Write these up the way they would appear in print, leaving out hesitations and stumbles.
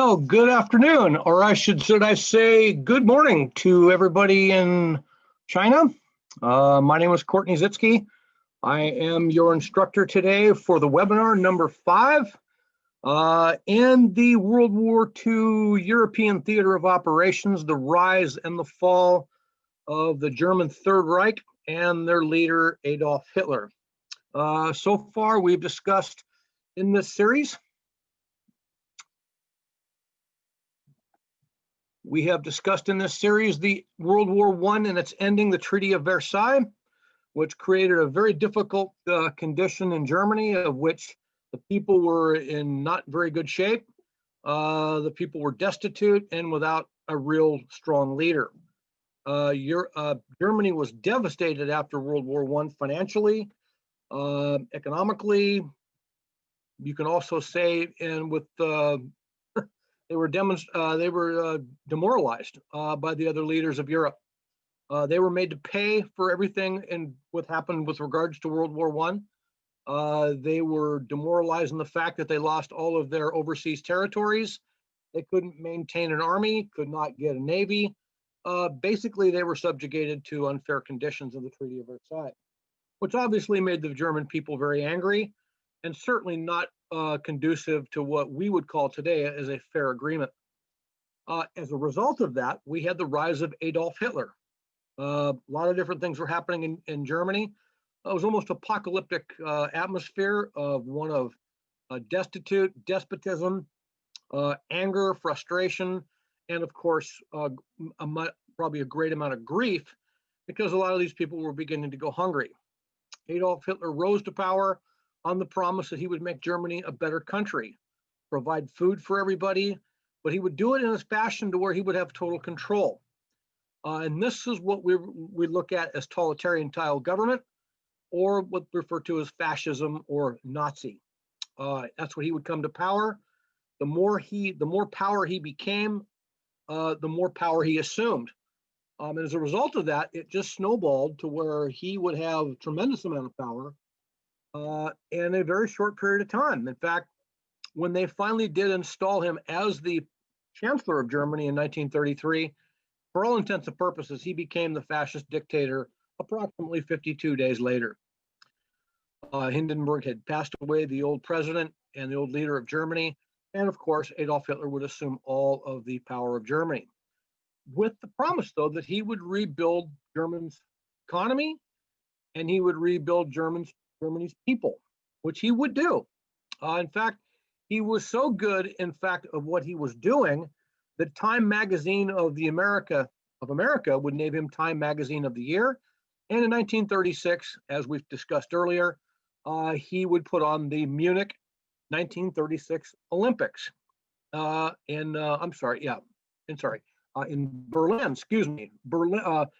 Well, good afternoon, or should I say good morning to everybody in China. My name is Courtney Zietzk. I am your instructor today for the webinar number 5 in the World War II European Theater of Operations, the rise and the fall of the German Third Reich and their leader, Adolf Hitler. So far, we've discussed in this series, we have discussed in this series the World War I and its ending, the Treaty of Versailles, which created a very difficult condition in Germany, of which the people were in not very good shape. The people were destitute and without a real strong leader. Germany was devastated after World War I financially, economically. You can also say, and with they were demoralized by the other leaders of Europe. They were made to pay for everything and what happened with regards to World War I. They were demoralized in the fact that they lost all of their overseas territories. They couldn't maintain an army, could not get a navy. Basically, they were subjugated to unfair conditions of the Treaty of Versailles, which obviously made the German people very angry and certainly not conducive to what we would call today as a fair agreement. As a result of that, we had the rise of Adolf Hitler. A lot of different things were happening in Germany. It was almost apocalyptic atmosphere of one of destitute, despotism, anger, frustration, and of course, probably a great amount of grief, because a lot of these people were beginning to go hungry. Adolf Hitler rose to power on the promise that he would make Germany a better country, provide food for everybody, but he would do it in a fashion to where he would have total control. And this is what we look at as totalitarian-style government, or what we refer to as fascism or Nazi. That's when he would come to power. The more power he became, the more power he assumed. And as a result of that, it just snowballed to where he would have a tremendous amount of power in a very short period of time. In fact, when they finally did install him as the Chancellor of Germany in 1933, for all intents and purposes, he became the fascist dictator approximately 52 days later. Hindenburg had passed away, the old president and the old leader of Germany, and of course, Adolf Hitler would assume all of the power of Germany, with the promise, though, that he would rebuild Germany's economy and he would rebuild Germany's people, which he would do. In fact, he was so good, in fact, of what he was doing, that Time Magazine of America would name him Time Magazine of the Year. And in 1936, as we've discussed earlier, he would put on the Munich 1936 Olympics in Berlin, excuse me.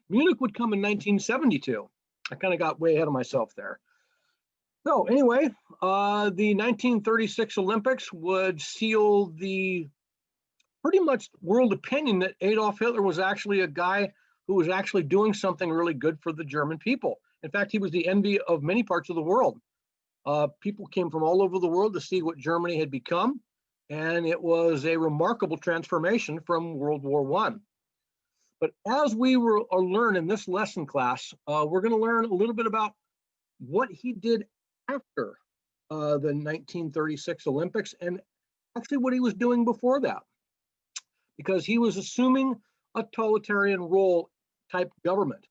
Munich would come in 1972. I kind of got way ahead of myself there. So anyway, the 1936 Olympics would seal the pretty much world opinion that Adolf Hitler was actually a guy who was actually doing something really good for the German people. In fact, he was the envy of many parts of the world. People came from all over the world to see what Germany had become, and it was a remarkable transformation from World War I. But as we will learn in this lesson class, we're going to learn a little bit about what he did after the 1936 Olympics, and actually what he was doing before that, because he was assuming a totalitarian role type government.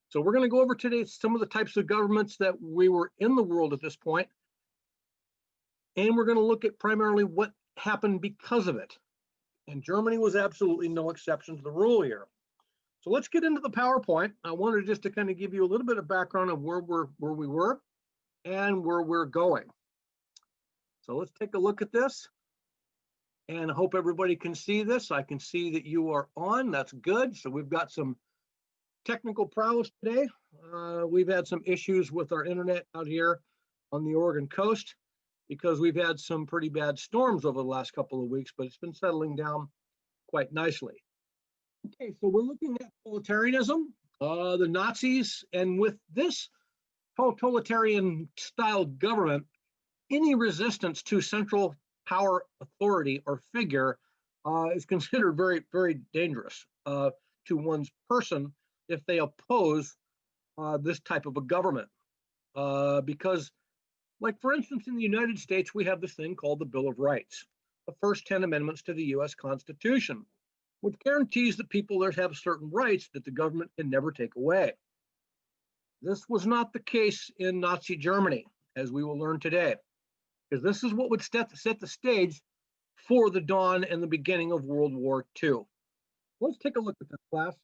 So we're going to go over today some of the types of governments that we were in the world at this point, and we're going to look at primarily what happened because of it. And Germany was absolutely no exception to the rule here. So let's get into the PowerPoint. I wanted just to kind of give you a little bit of background of where we were and where we're going. So let's take a look at this, and I hope everybody can see this. I can see that you are on. That's good. So we've got some technical prowess today. We've had some issues with our internet out here on the Oregon coast because we've had some pretty bad storms over the last couple of weeks, but it's been settling down quite nicely. Okay, so we're looking at totalitarianism, the Nazis, and with this totalitarian style government, any resistance to central power authority or figure is considered very, very dangerous to one's person if they oppose this type of a government. Because, like, for instance, in the United States, we have this thing called the Bill of Rights, the first 10 amendments to the US Constitution, which guarantees that people there have certain rights that the government can never take away. This was not the case in Nazi Germany, as we will learn today, because this is what would set the stage for the dawn and the beginning of World War II. Let's take a look at this, class.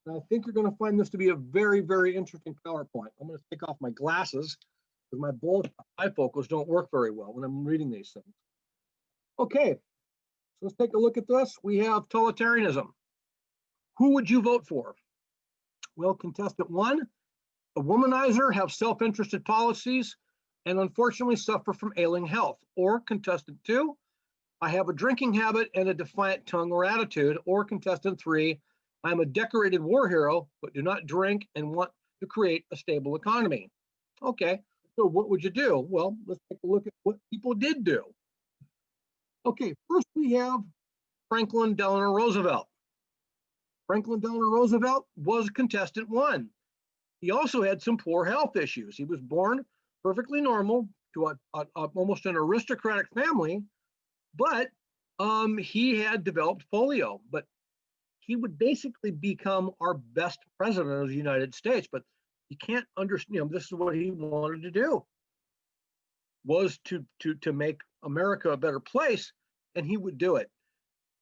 And I think you're going to find this to be a very, very interesting PowerPoint. I'm going to take off my glasses because my bifocals don't work very well when I'm reading these things. Okay, so let's take a look at this. We have totalitarianism. Who would you vote for? Well, contestant 1, a womanizer, have self-interested policies, and unfortunately suffer from ailing health. Or contestant 2, I have a drinking habit and a defiant tongue or attitude. Or contestant 3, I'm a decorated war hero, but do not drink and want to create a stable economy. Okay, so what would you do? Well, let's take a look at what people did do. Okay, first we have Franklin Delano Roosevelt. Franklin Delano Roosevelt was contestant 1. He also had some poor health issues. He was born perfectly normal to almost an aristocratic family, but he had developed polio. But he would basically become our best president of the United States. But you can't understand, this is what he wanted to do, was to make America a better place, and he would do it.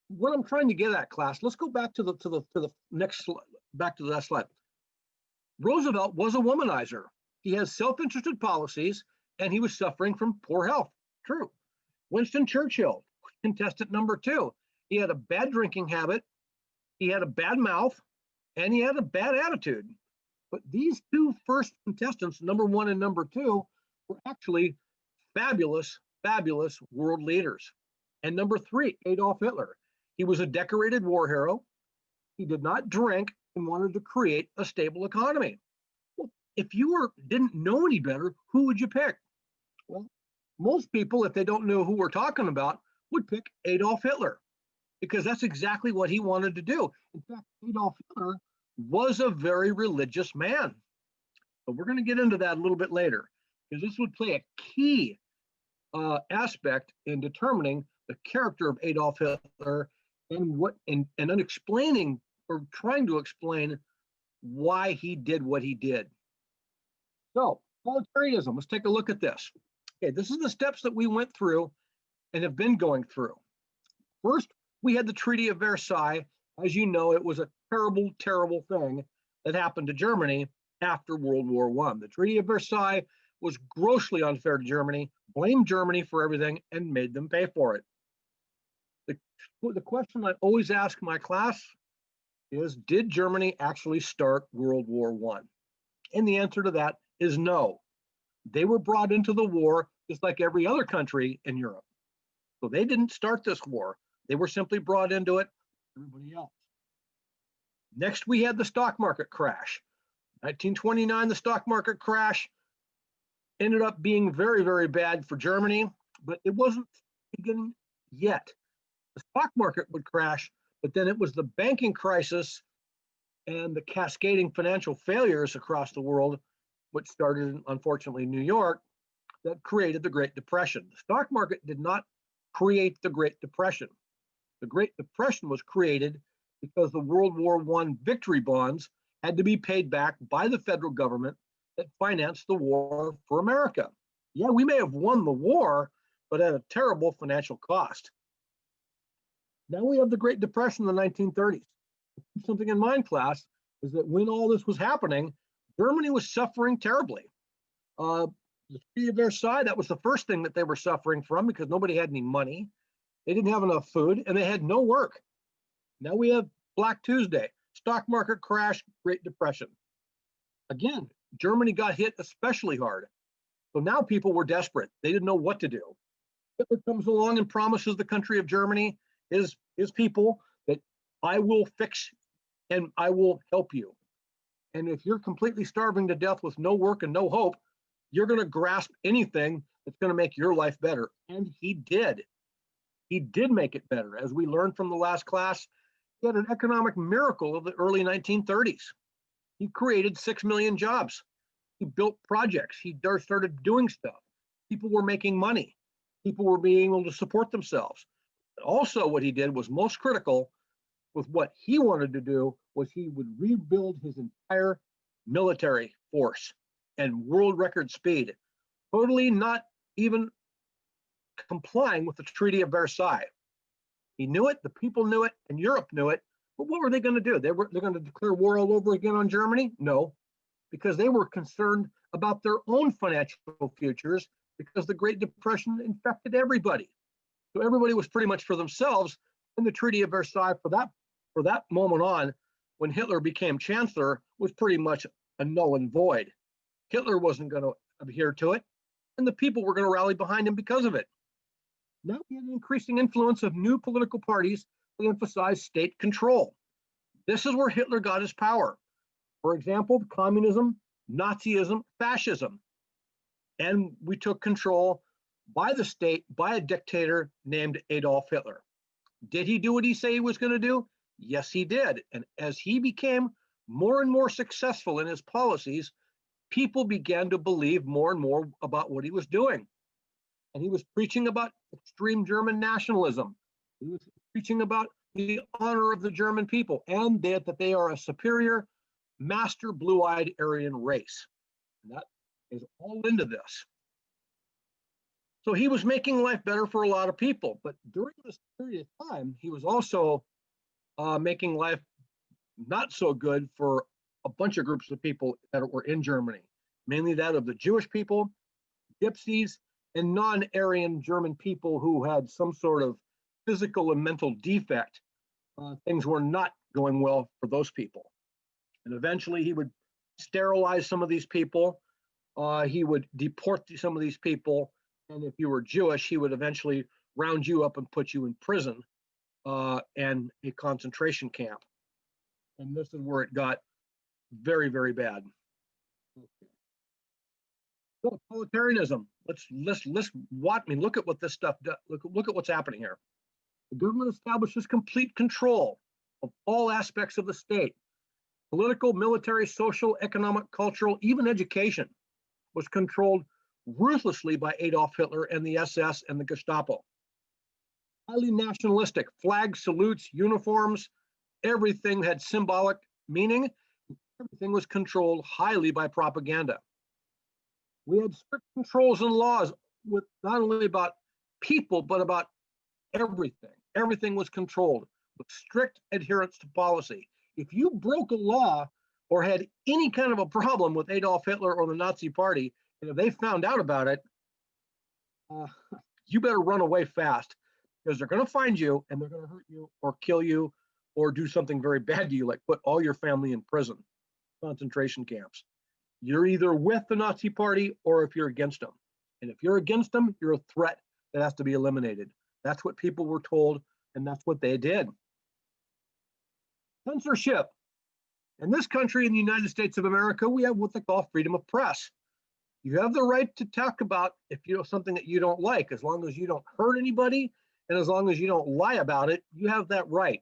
What I'm trying to get at, class, let's go back to the next slide, back to that slide. Roosevelt was a womanizer. He has self-interested policies, and he was suffering from poor health. True. Winston Churchill, contestant number 2. He had a bad drinking habit, he had a bad mouth, and he had a bad attitude. But these two first contestants, number 1 and number 2, were actually fabulous, fabulous world leaders. And number 3, Adolf Hitler. He was a decorated war hero. He did not drink and wanted to create a stable economy. Well, if you didn't know any better, who would you pick? Well, most people, if they don't know who we're talking about, would pick Adolf Hitler, because that's exactly what he wanted to do. In fact, Adolf Hitler was a very religious man. But we're going to get into that a little bit later, because this would play a key aspect in determining the character of Adolf Hitler and explaining or trying to explain why he did what he did. So, totalitarianism, let's take a look at this. Okay, this is the steps that we went through and have been going through. First, we had the Treaty of Versailles. As you know, it was a terrible, terrible thing that happened to Germany after World War I. The Treaty of Versailles was grossly unfair to Germany, blamed Germany for everything, and made them pay for it. The question I always ask my class is, did Germany actually start World War I? And the answer to that is no. They were brought into the war just like every other country in Europe. So they didn't start this war. They were simply brought into it, everybody else. Next, we had the stock market crash. 1929, the stock market crash ended up being very, very bad for Germany, but it wasn't beginning yet. The stock market would crash, but then it was the banking crisis and the cascading financial failures across the world, which started, unfortunately, in New York, that created the Great Depression. The stock market did not create the Great Depression. The Great Depression was created because the World War I victory bonds had to be paid back by the federal government that financed the war for America. Yeah, we may have won the war, but at a terrible financial cost. Now we have the Great Depression in the 1930s. Keep something in mind, class, is that when all this was happening, Germany was suffering terribly. The Treaty of Versailles, that was the first thing that they were suffering from, because nobody had any money. They didn't have enough food, and they had no work. Now we have Black Tuesday, stock market crash, Great Depression. Again, Germany got hit especially hard. So now people were desperate. They didn't know what to do. Hitler comes along and promises the country of Germany, his people, that I will fix and I will help you. And if you're completely starving to death with no work and no hope, you're going to grasp anything that's going to make your life better. And he did. He did make it better. As we learned from the last class, he had an economic miracle of the early 1930s. He created 6 million jobs. He built projects. He started doing stuff. People were making money. People were being able to support themselves. But also what he did was most critical with what he wanted to do was he would rebuild his entire military force and world record speed, totally not even complying with the Treaty of Versailles. He knew it, the people knew it, and Europe knew it. But what were they going to do? They're going to declare war all over again on Germany? No, because they were concerned about their own financial futures because the Great Depression infected everybody. So everybody was pretty much for themselves. And the Treaty of Versailles for that moment on, when Hitler became chancellor, was pretty much a null and void. Hitler wasn't going to adhere to it, and the people were going to rally behind him because of it. Now we had an increasing influence of new political parties that emphasized state control. This is where Hitler got his power. For example, communism, Nazism, fascism. And we took control by the state, by a dictator named Adolf Hitler. Did he do what he said he was going to do? Yes, he did. And as he became more and more successful in his policies, people began to believe more and more about what he was doing. And he was preaching about extreme German nationalism. He was preaching about the honor of the German people and that they are a superior, master blue-eyed Aryan race. And that is all into this. So he was making life better for a lot of people. But during this period of time, he was also making life not so good for a bunch of groups of people that were in Germany, mainly that of the Jewish people, gypsies, and non-Aryan German people who had some sort of physical and mental defect. Things were not going well for those people. And eventually he would sterilize some of these people. He would deport some of these people. And if you were Jewish, he would eventually round you up and put you in prison and a concentration camp. And this is where it got very, very bad. Okay. So totalitarianism. Let's watch. I mean, look at what this stuff does. Look at what's happening here. The government establishes complete control of all aspects of the state. Political, military, social, economic, cultural, even education was controlled ruthlessly by Adolf Hitler and the SS and the Gestapo. Highly nationalistic, flags, salutes, uniforms, everything had symbolic meaning. Everything was controlled highly by propaganda. We had strict controls and laws with not only about people, but about everything. Everything was controlled with strict adherence to policy. If you broke a law or had any kind of a problem with Adolf Hitler or the Nazi Party, and if they found out about it, you better run away fast because they're going to find you and they're going to hurt you or kill you or do something very bad to you, like put all your family in prison, concentration camps. You're either with the Nazi Party or if you're against them. And if you're against them, you're a threat that has to be eliminated. That's what people were told, and that's what they did. Censorship. In this country, in the United States of America, we have what they call freedom of press. You have the right to talk about if you know something that you don't like, as long as you don't hurt anybody, and as long as you don't lie about it, you have that right.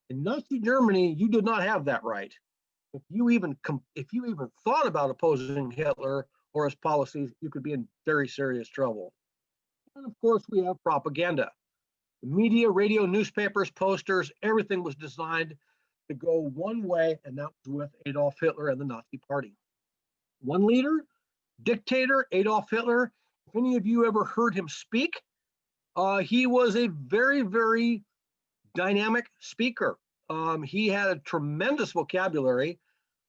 In Nazi Germany, you did not have that right. If you even thought about opposing Hitler or his policies, you could be in very serious trouble. And of course, we have propaganda. The media, radio, newspapers, posters, everything was designed to go one way, and that was with Adolf Hitler and the Nazi Party. One leader, dictator, Adolf Hitler. If any of you ever heard him speak, he was a very, very dynamic speaker. He had a tremendous vocabulary,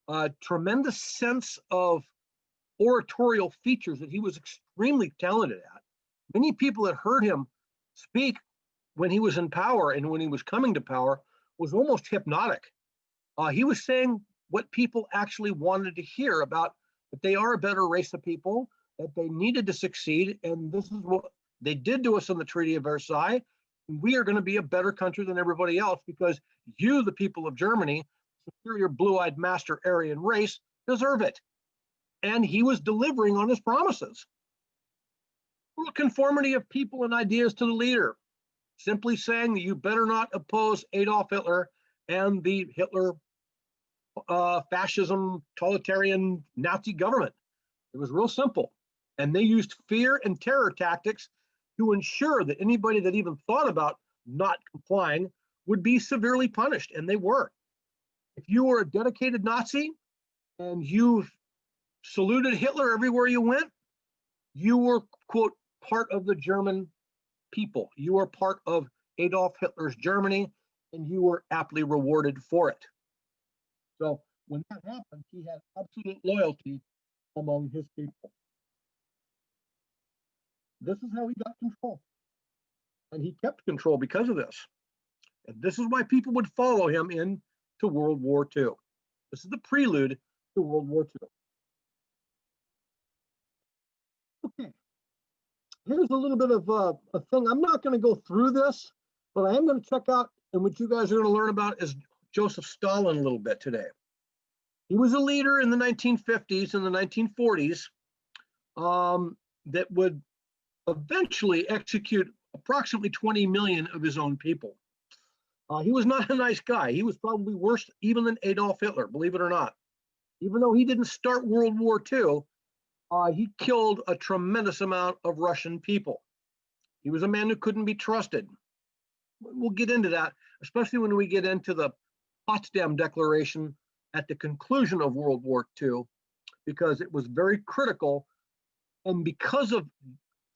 a tremendous sense of oratorial features that he was extremely talented at. Many people that heard him speak when he was in power and when he was coming to power was almost hypnotic. He was saying what people actually wanted to hear about that they are a better race of people, that they needed to succeed, and this is what they did to us in the Treaty of Versailles. We are going to be a better country than everybody else because you, the people of Germany, superior blue-eyed master Aryan race, deserve it. And he was delivering on his promises. Conformity of people and ideas to the leader. simply saying that you better not oppose Adolf Hitler and the Hitler fascism, totalitarian Nazi government. It was real simple. And they used fear and terror tactics to ensure that anybody that even thought about not complying would be severely punished, and they were. If you were a dedicated Nazi and you saluted Hitler everywhere you went, you were, quote, part of the German people. You were part of Adolf Hitler's Germany, and you were aptly rewarded for it. So when that happened, he had absolute loyalty among his people. This is how he got control. And he kept control because of this. And this is why people would follow him into World War II. This is the prelude to World War II. Okay, here's a little bit of a thing. I'm not going to go through this, but I am going to check out, and what you guys are going to learn about is Joseph Stalin a little bit today. He was a leader in the 1950s and the 1940s that would eventually execute approximately 20 million of his own people. He was not a nice guy. He was probably worse even than Adolf Hitler, believe it or not. Even though he didn't start World War II, he killed a tremendous amount of Russian people. He was a man who couldn't be trusted. We'll get into that, especially when we get into the Potsdam Declaration at the conclusion of World War II, because it was very critical. And because of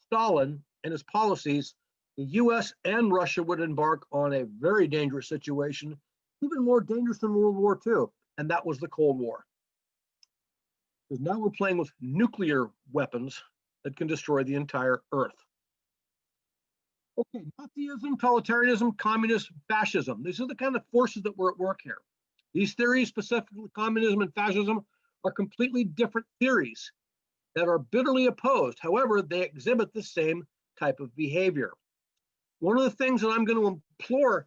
Stalin and his policies, the US and Russia would embark on a very dangerous situation, even more dangerous than World War II, and that was the Cold War. Because now we're playing with nuclear weapons that can destroy the entire Earth. Okay, Nazism, totalitarianism, communism, fascism. These are the kind of forces that were at work here. These theories, specifically communism and fascism, are completely different theories that are bitterly opposed. However, they exhibit the same type of behavior. One of the things that I'm going to implore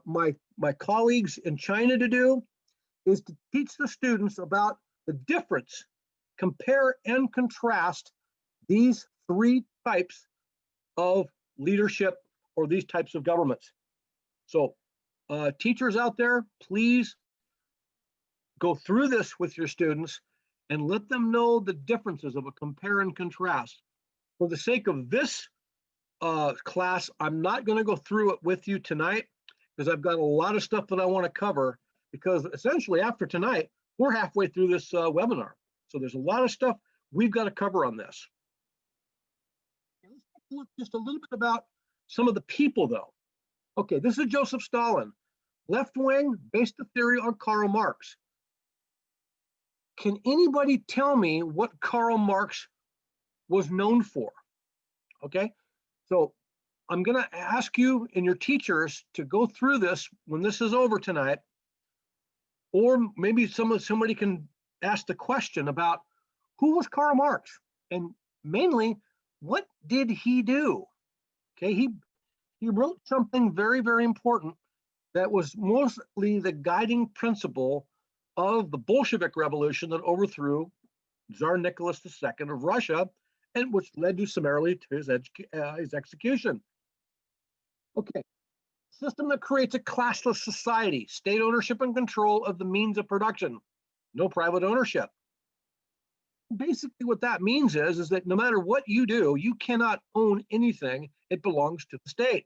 my colleagues in China to do is to teach the students about the difference, compare and contrast these three types of leadership or these types of governments. So teachers out there, please go through this with your students and let them know the differences of a compare and contrast. For the sake of this class, I'm not going to go through it with you tonight because I've got a lot of stuff that I want to cover, because essentially after tonight, we're halfway through this webinar. So there's a lot of stuff we've got to cover on this. Let's take a look just a little bit about some of the people though. Okay, this is Joseph Stalin. Left wing, based the theory on Karl Marx. Can anybody tell me what Karl Marx was known for? Okay, so I'm going to ask you and your teachers to go through this when this is over tonight, or maybe somebody can ask the question about who was Karl Marx, and mainly what did he do? Okay, he wrote something very, very important that was mostly the guiding principle of the Bolshevik Revolution that overthrew Tsar Nicholas II of Russia, and which led to summarily to his execution. Okay, system that creates a classless society, state ownership and control of the means of production, no private ownership. Basically what that means is that no matter what you do, you cannot own anything. It belongs to the state.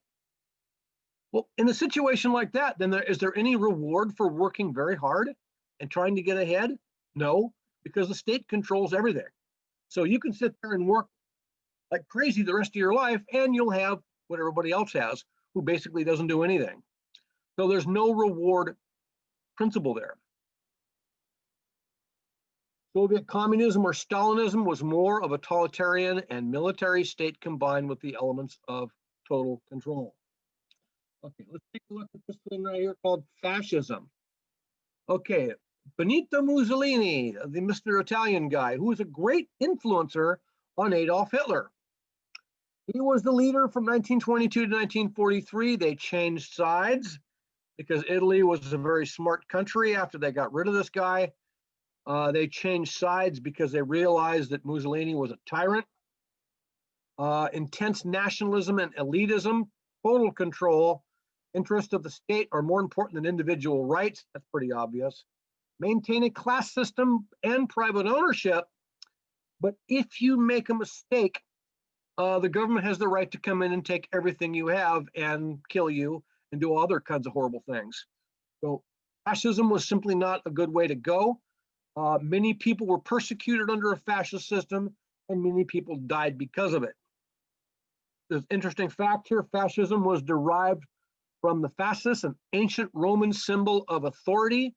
Well, in a situation like that, then is there any reward for working very hard and trying to get ahead? No, because the state controls everything. So you can sit there and work like crazy the rest of your life, and you'll have what everybody else has, who basically doesn't do anything. So there's no reward principle there. Soviet communism or Stalinism was more of a totalitarian and military state combined with the elements of total control. Okay, let's take a look at this thing right here called fascism. Okay, Benito Mussolini, the Mr. Italian guy, who was a great influencer on Adolf Hitler. He was the leader from 1922 to 1943. They changed sides because Italy was a very smart country after they got rid of this guy. They changed sides because they realized that Mussolini was a tyrant. Intense nationalism and elitism total control. Interests of the state are more important than individual rights. That's pretty obvious. Maintain a class system and private ownership. But if you make a mistake, the government has the right to come in and take everything you have and kill you and do all other kinds of horrible things. So fascism was simply not a good way to go. Many people were persecuted under a fascist system, and many people died because of it. There's an interesting fact here. Fascism was derived from the fasces, an ancient Roman symbol of authority,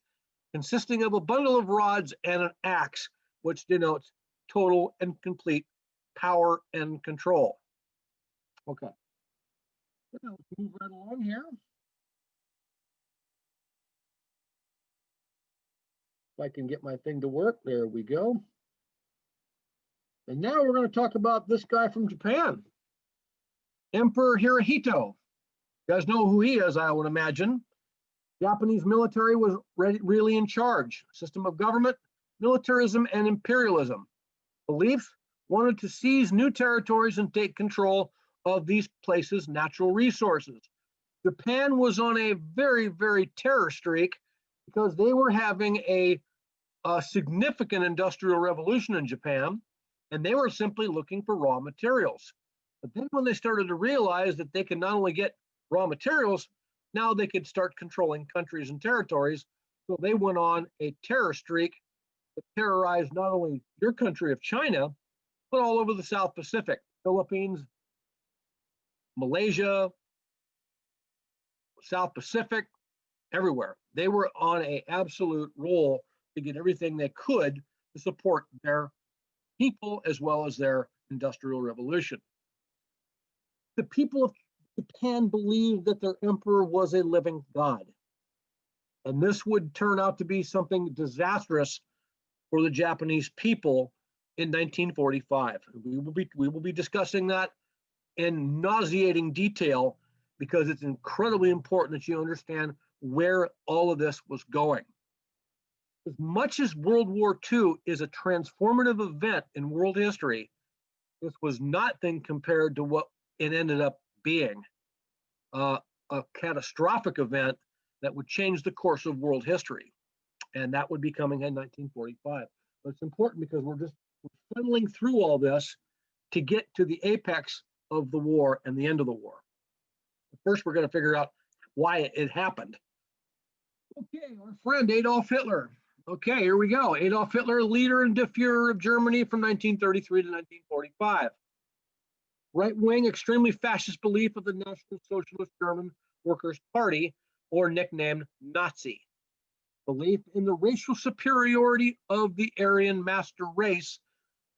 consisting of a bundle of rods and an axe, which denotes total and complete power and control. Okay. Let's move right along here. If I can get my thing to work, there we go. And now we're going to talk about this guy from Japan, Emperor Hirohito. You guys know who he is, I would imagine. Japanese military was really in charge. System of government, militarism, and imperialism. Beliefs wanted to seize new territories and take control of these places' natural resources. Japan was on a very, very terror streak because they were having a significant industrial revolution in Japan, and they were simply looking for raw materials. But then when they started to realize that they could not only get raw materials, now they could start controlling countries and territories. So they went on a terror streak that terrorized not only your country of China, but all over the South Pacific, Philippines, Malaysia, South Pacific, everywhere. They were on an absolute roll to get everything they could to support their people as well as their industrial revolution. The people of Japan believed that their emperor was a living god. And this would turn out to be something disastrous for the Japanese people in 1945. We will be discussing that in nauseating detail because it's incredibly important that you understand where all of this was going. As much as World War II is a transformative event in world history, this was nothing compared to what it ended up being, a catastrophic event that would change the course of world history. And that would be coming in 1945. But it's important because we're funneling through all this to get to the apex of the war and the end of the war. First, we're going to figure out why it happened. Okay, our friend Adolf Hitler. Okay, here we go. Adolf Hitler, leader and Führer of Germany from 1933 to 1945. Right-wing, extremely fascist belief of the National Socialist German Workers' Party, or nicknamed Nazi. Belief in the racial superiority of the Aryan master race,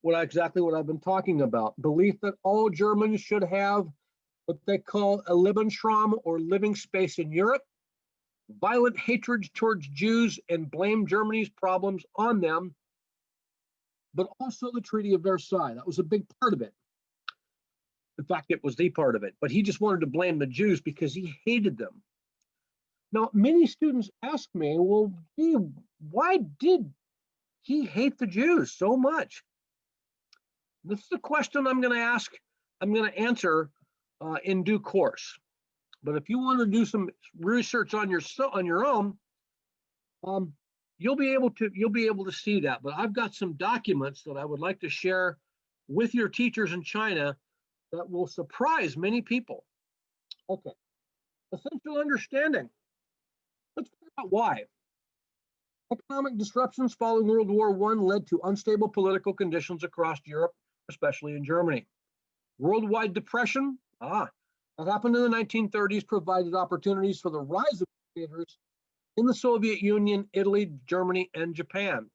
exactly what I've been talking about. Belief that all Germans should have what they call a Lebensraum, or living space in Europe. Violent hatred towards Jews and blame Germany's problems on them, but also the Treaty of Versailles. That was a big part of it. In fact, it was the part of it, but he just wanted to blame the Jews because he hated them. Now, many students ask me, well, gee, why did he hate the Jews so much? This is a question I'm going to answer in due course. But if you want to do some research on your own, you'll be able to see that. But I've got some documents that I would like to share with your teachers in China that will surprise many people. Okay, essential understanding. Let's figure out why. Economic disruptions following World War I led to unstable political conditions across Europe, especially in Germany. Worldwide depression, that happened in the 1930s, provided opportunities for the rise of dictators in the Soviet Union, Italy, Germany, and Japan.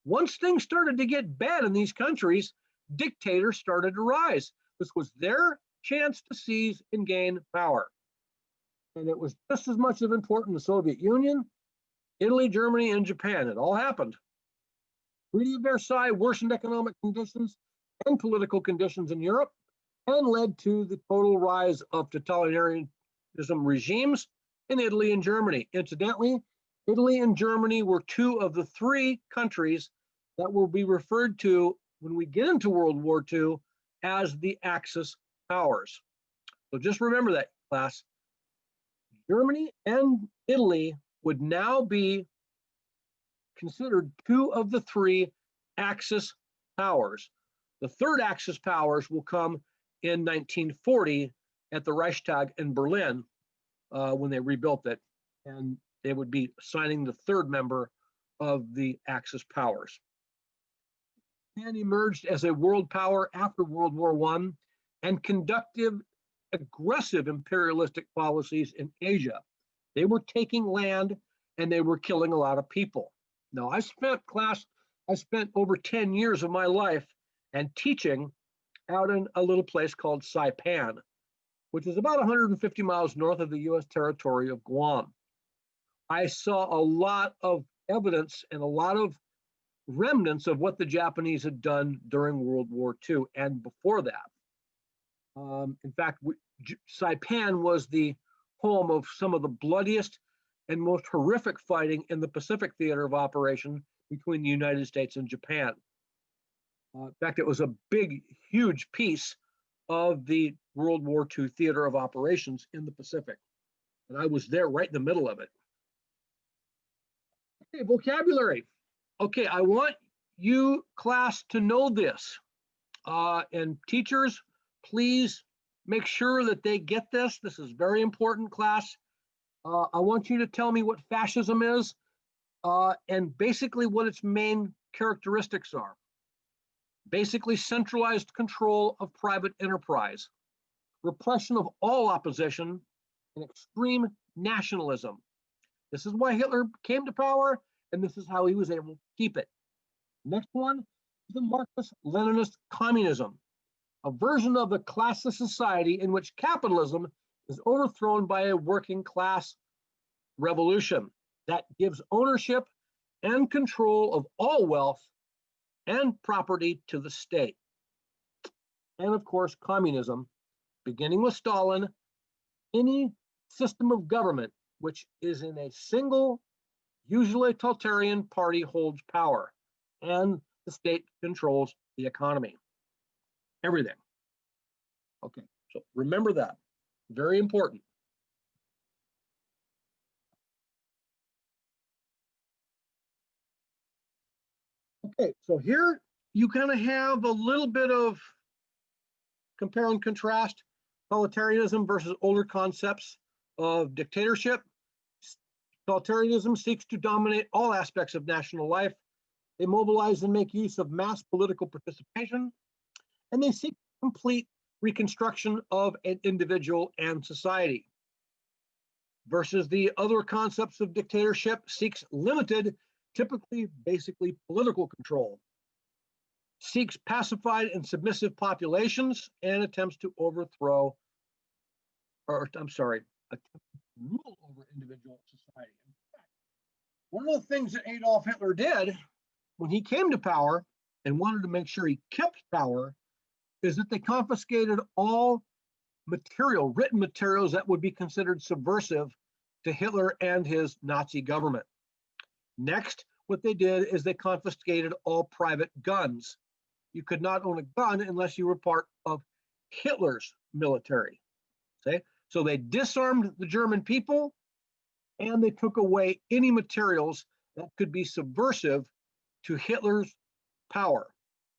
Once things started to get bad in these countries, dictators started to rise. This was their chance to seize and gain power. And it was just as much of important in the Soviet Union, Italy, Germany, and Japan. It all happened. Treaty of Versailles worsened economic conditions and political conditions in Europe and led to the total rise of totalitarianism regimes in Italy and Germany. Incidentally, Italy and Germany were two of the three countries that will be referred to when we get into World War II as the Axis powers. So just remember that, class. Germany and Italy would now be considered two of the three Axis powers. The third Axis powers will come in 1940 at the Reichstag in Berlin when they rebuilt it, and they would be signing the third member of the Axis powers. Japan emerged as a world power after World War I and conducted aggressive imperialistic policies in Asia. They were taking land and they were killing a lot of people. Now, I spent over 10 years of my life and teaching out in a little place called Saipan, which is about 150 miles north of the US territory of Guam. I saw a lot of evidence and a lot of remnants of what the Japanese had done during World War II and before that. In fact, Saipan was the home of some of the bloodiest and most horrific fighting in the Pacific theater of operation between the United States and Japan. In fact, it was a big, huge piece of the World War II theater of operations in the Pacific. And I was there right in the middle of it. Okay, vocabulary. Okay, I want you, class, to know this. And teachers, please make sure that they get this. This is very important, class. I want you to tell me what fascism is and basically what its main characteristics are. Basically, centralized control of private enterprise, repression of all opposition, and extreme nationalism. This is why Hitler came to power, and this is how he was able to keep it. Next one is the Marxist-Leninist communism, a version of the classist society in which capitalism is overthrown by a working class revolution that gives ownership and control of all wealth and property to the state. And of course, communism, beginning with Stalin, any system of government which is in a single, usually totalitarian party holds power, and the state controls the economy. Everything. Okay, so remember that. Very important. Okay, so here you kind of have a little bit of compare and contrast totalitarianism versus older concepts of dictatorship. Totalitarianism seeks to dominate all aspects of national life. They mobilize and make use of mass political participation, and they seek complete reconstruction of an individual and society. Versus the other concepts of dictatorship seeks limited, typically basically political control, seeks pacified and submissive populations, and attempts to overthrow, or I'm sorry, rule over individual society. In fact, one of the things that Adolf Hitler did when he came to power and wanted to make sure he kept power is that they confiscated all material, written materials that would be considered subversive to Hitler and his Nazi government. Next, what they did is they confiscated all private guns. You could not own a gun unless you were part of Hitler's military. Okay? So they disarmed the German people and they took away any materials that could be subversive to Hitler's power.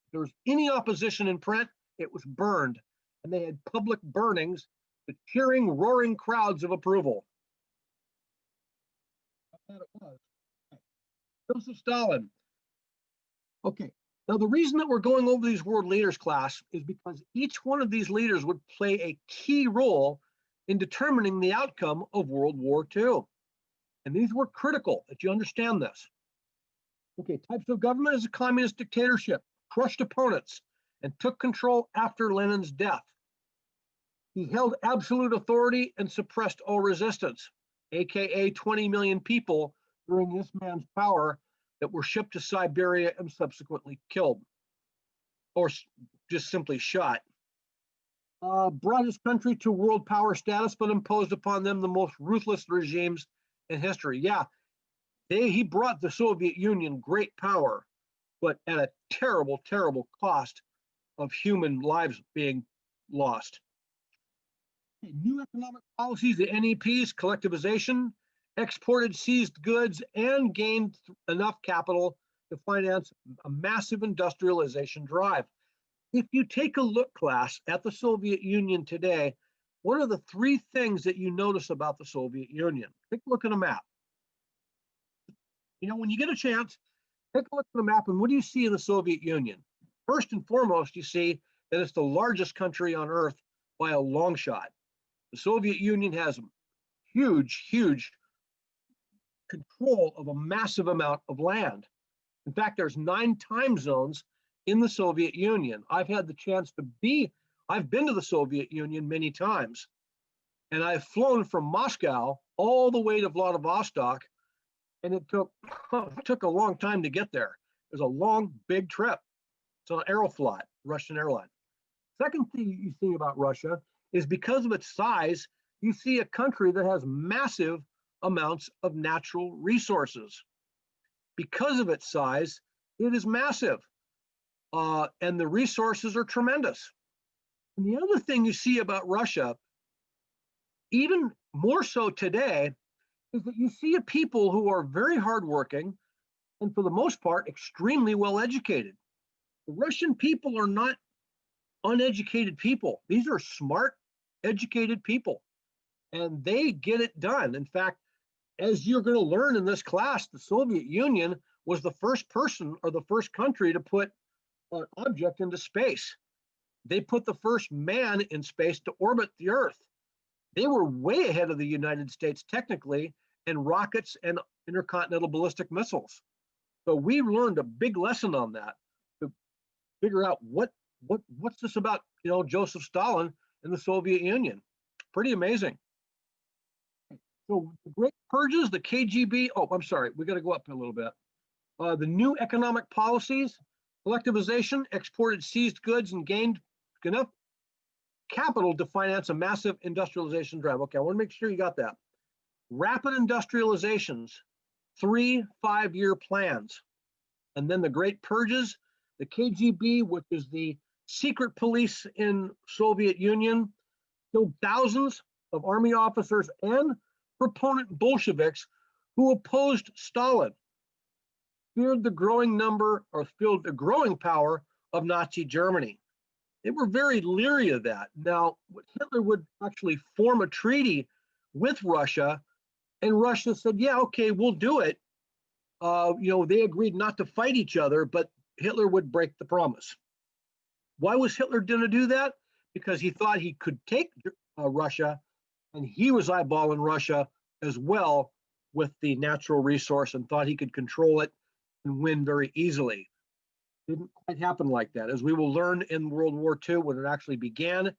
If there was any opposition in print, it was burned. And they had public burnings, the cheering, roaring crowds of approval. That it was. Joseph Stalin. Okay, now the reason that we're going over these world leaders, class, is because each one of these leaders would play a key role in determining the outcome of World War II. And these were critical that you understand this. Okay, types of government is a communist dictatorship, crushed opponents, and took control after Lenin's death. He held absolute authority and suppressed all resistance, aka 20 million people during this man's power that were shipped to Siberia and subsequently killed, or just simply shot. Brought his country to world power status, but imposed upon them the most ruthless regimes in history. Yeah, he brought the Soviet Union great power, but at a terrible, terrible cost of human lives being lost. New economic policies, the NEPs, collectivization, exported seized goods, and gained enough capital to finance a massive industrialization drive. If you take a look, class, at the Soviet Union today, what are the three things that you notice about the Soviet Union? Take a look at a map. You know, when you get a chance, take a look at the map, and what do you see in the Soviet Union? First and foremost, you see that it's the largest country on Earth by a long shot. The Soviet Union has huge control of a massive amount of land. In fact, there's 9 time zones in the Soviet Union. I've had the chance I've been to the Soviet Union many times, and I've flown from Moscow all the way to Vladivostok, and it took a long time to get there. It was a long, big trip. It's an Aeroflot, Russian airline. Second thing you see about Russia is because of its size, you see a country that has massive amounts of natural resources. Because of its size, it is massive, and the resources are tremendous. And the other thing you see about Russia, even more so today, is that you see a people who are very hardworking and, for the most part, extremely well educated. The Russian people are not uneducated people. These are smart, educated people, and they get it done. In fact, as you're going to learn in this class, the Soviet Union was the first person or the first country to put an object into space. They put the first man in space to orbit the Earth. They were way ahead of the United States technically in rockets and intercontinental ballistic missiles. So we learned a big lesson on that to figure out what's this about, you know, Joseph Stalin and the Soviet Union. Pretty amazing. So the Great Purges, the KGB, I'm sorry, we got to go up a little bit. The new economic policies, collectivization, exported seized goods, and gained enough capital to finance a massive industrialization drive. Okay, I want to make sure you got that. Rapid industrializations, 3 5-year plans. And then the Great Purges, the KGB, which is the secret police in Soviet Union, killed thousands of army officers and proponent Bolsheviks who opposed Stalin, feared the growing power of Nazi Germany. They were very leery of that. Now, Hitler would actually form a treaty with Russia, and Russia said, yeah, okay, we'll do it. They agreed not to fight each other, but Hitler would break the promise. Why was Hitler going to do that? Because he thought he could take Russia, and he was eyeballing Russia as well with the natural resource and thought he could control it and win very easily. Didn't quite happen like that. As we will learn in World War II, when it actually began,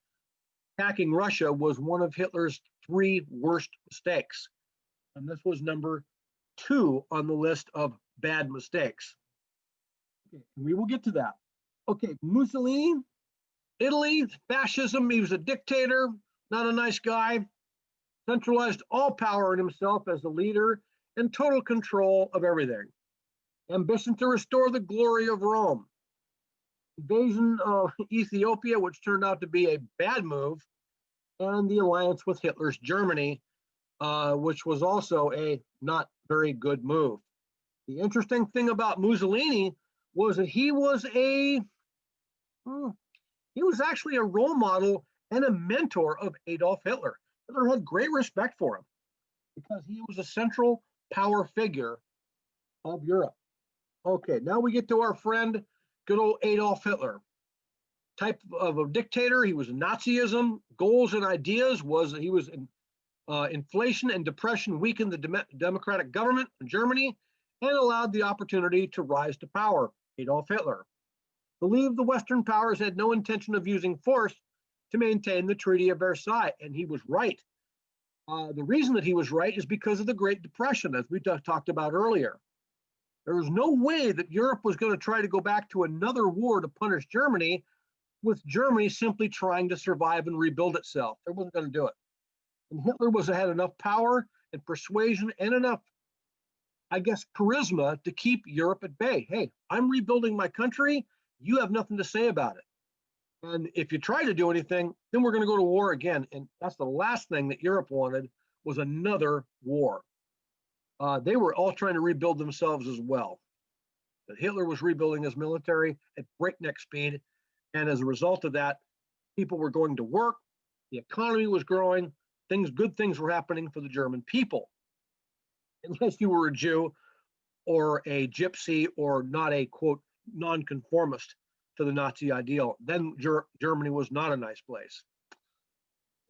attacking Russia was one of Hitler's 3 worst mistakes. And this was number 2 on the list of bad mistakes. Okay, we will get to that. Okay, Mussolini, Italy, fascism. He was a dictator, not a nice guy. Centralized all power in himself as the leader and total control of everything. Ambition to restore the glory of Rome. Invasion of Ethiopia, which turned out to be a bad move, and the alliance with Hitler's Germany, which was also a not very good move. The interesting thing about Mussolini was that he was actually a role model and a mentor of Adolf Hitler. Hitler had great respect for him because he was a central power figure of Europe. Okay, now we get to our friend, good old Adolf Hitler. Type of a dictator, he was Nazism. Goals and ideas was that he was inflation and depression weakened the democratic government in Germany and allowed the opportunity to rise to power. Adolf Hitler believed the Western powers had no intention of using force to maintain the Treaty of Versailles, and he was right. The reason that he was right is because of the Great Depression, as we talked about earlier. There was no way that Europe was going to try to go back to another war to punish Germany, with Germany simply trying to survive and rebuild itself. They wasn't going to do it. And Hitler had enough power and persuasion and enough, I guess, charisma to keep Europe at bay. Hey, I'm rebuilding my country. You have nothing to say about it. And if you try to do anything, then we're going to go to war again. And that's the last thing that Europe wanted, was another war. They were all trying to rebuild themselves as well. But Hitler was rebuilding his military at breakneck speed. And as a result of that, people were going to work, the economy was growing, good things were happening for the German people. Unless you were a Jew or a gypsy or not a, quote, nonconformist to the Nazi ideal, then Germany was not a nice place.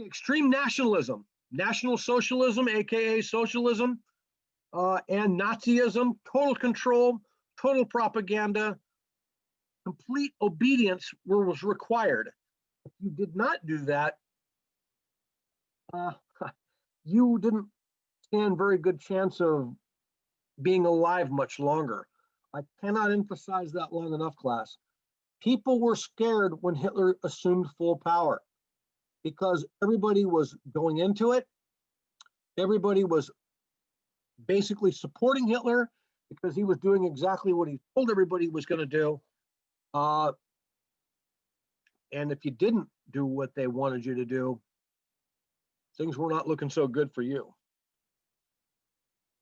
Extreme nationalism, National Socialism, aka socialism, and Nazism, total control, total propaganda, complete obedience was required. If you did not do that, you didn't stand very good chance of being alive much longer. I cannot emphasize that long enough, class. People were scared when Hitler assumed full power because everybody was going into it. Everybody was basically supporting Hitler because he was doing exactly what he told everybody he was going to do. And if you didn't do what they wanted you to do, things were not looking so good for you.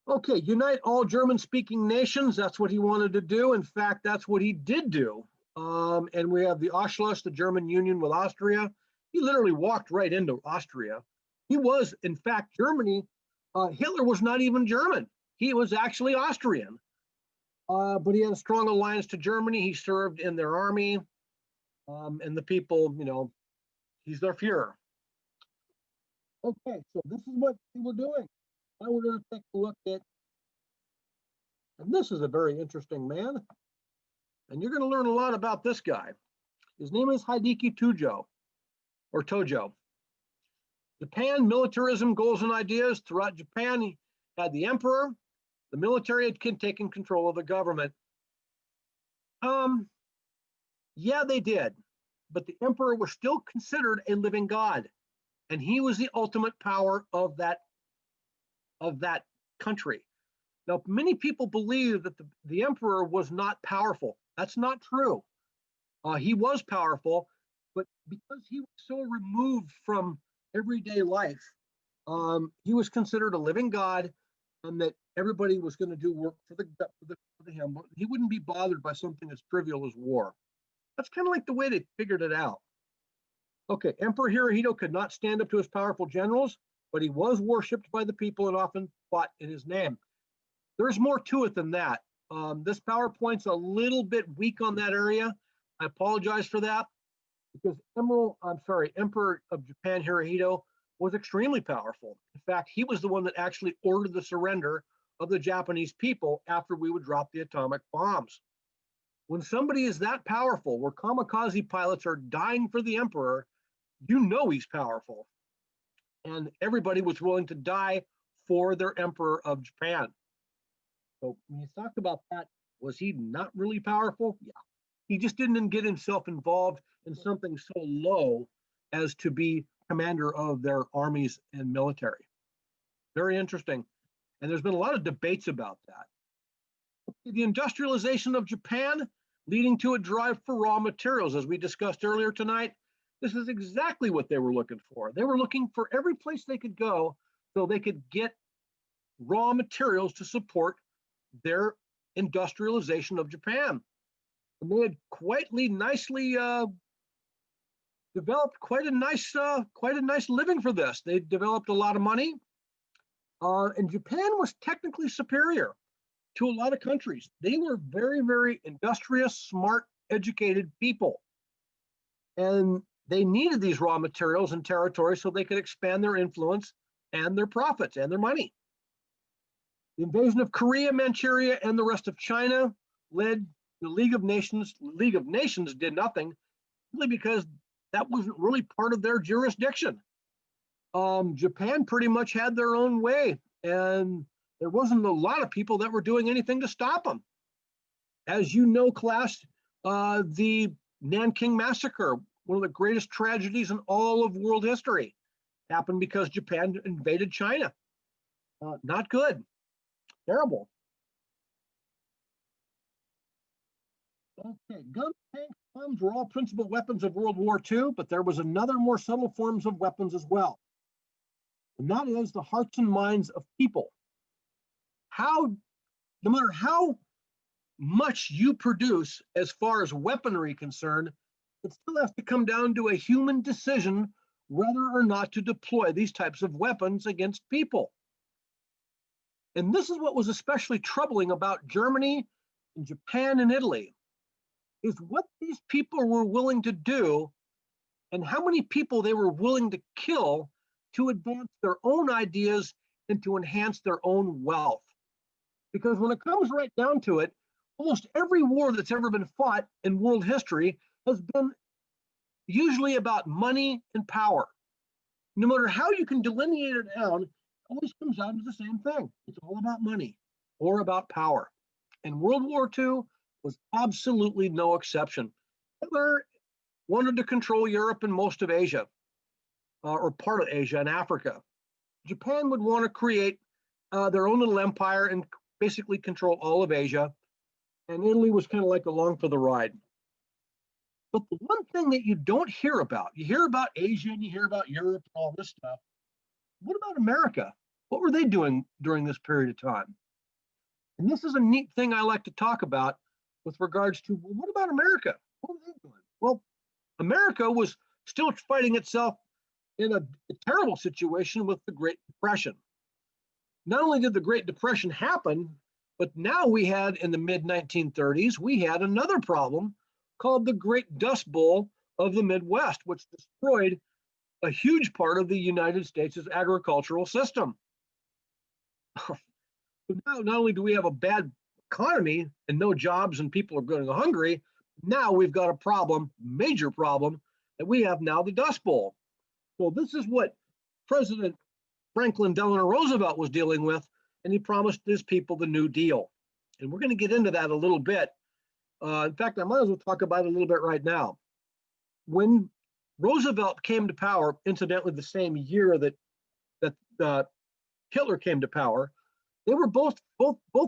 Okay, unite all German-speaking nations. That's what he wanted to do. In fact, that's what he did do. And we have the Anschluss, the German Union with Austria. He literally walked right into Austria. He was, in fact, Germany. Hitler was not even German. He was actually Austrian. But he had a strong alliance to Germany. He served in their army. And the people, he's their Führer. Okay, so this is what they were doing. Now we're going to take a look at, and this is a very interesting man, and you're going to learn a lot about this guy. His name is Hideki Tojo. Japan, militarism, goals, and ideas. Throughout Japan, he had the emperor. The military had taken control of the government. Yeah, they did, but the emperor was still considered a living god, and he was the ultimate power of that country. Now, many people believe that the emperor was not powerful. That's not true. He was powerful, but because he was so removed from everyday life, he was considered a living god, and that everybody was going to do work for him. He wouldn't be bothered by something as trivial as war. That's kind of like the way they figured it out. Okay, Emperor Hirohito could not stand up to his powerful generals, but he was worshipped by the people and often fought in his name. There's more to it than that. This PowerPoint's a little bit weak on that area. I apologize for that, because Emperor of Japan Hirohito was extremely powerful. In fact, he was the one that actually ordered the surrender of the Japanese people after we would drop the atomic bombs. When somebody is that powerful, where kamikaze pilots are dying for the emperor, you know he's powerful. And everybody was willing to die for their emperor of Japan. So when you talk about that, was he not really powerful? Yeah. He just didn't get himself involved in something so low as to be commander of their armies and military. Very interesting. And there's been a lot of debates about that. The industrialization of Japan, leading to a drive for raw materials, as we discussed earlier tonight. This is exactly what they were looking for. They were looking for every place they could go so they could get raw materials to support their industrialization of Japan. And they had nicely developed quite a nice living for this. They developed a lot of money, and Japan was technically superior to a lot of countries. They were very, very industrious, smart, educated people, and they needed these raw materials and territories so they could expand their influence and their profits and their money. The invasion of Korea, Manchuria, and the rest of China led the League of Nations. League of Nations did nothing, simply because that wasn't really part of their jurisdiction. Japan pretty much had their own way, and there wasn't a lot of people that were doing anything to stop them. As you know, class, the Nanking Massacre, one of the greatest tragedies in all of world history, happened because Japan invaded China. Not good. Terrible. Okay, guns, tanks, bombs were all principal weapons of World War II, but there was another more subtle forms of weapons as well, and that is the hearts and minds of people. How, no matter how much you produce as far as weaponry concerned, it still has to come down to a human decision whether or not to deploy these types of weapons against people. And this is what was especially troubling about Germany and Japan and Italy, is what these people were willing to do and how many people they were willing to kill to advance their own ideas and to enhance their own wealth. Because when it comes right down to it, almost every war that's ever been fought in world history has been usually about money and power. No matter how you can delineate it down, it always comes down to the same thing. It's all about money or about power. And World War II was absolutely no exception. Hitler wanted to control Europe and most of Asia, or part of Asia and Africa. Japan would want to create their own little empire and basically control all of Asia. And Italy was kind of like along for the ride. But the one thing that you don't hear about, you hear about Asia and you hear about Europe and all this stuff. What about America? What were they doing during this period of time? And this is a neat thing I like to talk about with regards to, well, what about America? What were they doing? Well, America was still fighting itself in a terrible situation with the Great Depression. Not only did the Great Depression happen, but now we had in the mid-1930s, we had another problem called the Great Dust Bowl of the Midwest, which destroyed a huge part of the United States' agricultural system. So now, not only do we have a bad economy and no jobs and people are going hungry, now we've got a problem, major problem, that we have now the Dust Bowl. So this is what President Franklin Delano Roosevelt was dealing with, and he promised his people the New Deal. And we're going to get into that a little bit. In fact, I might as well talk about it a little bit right now. When Roosevelt came to power, incidentally, the same year that Hitler came to power, they were both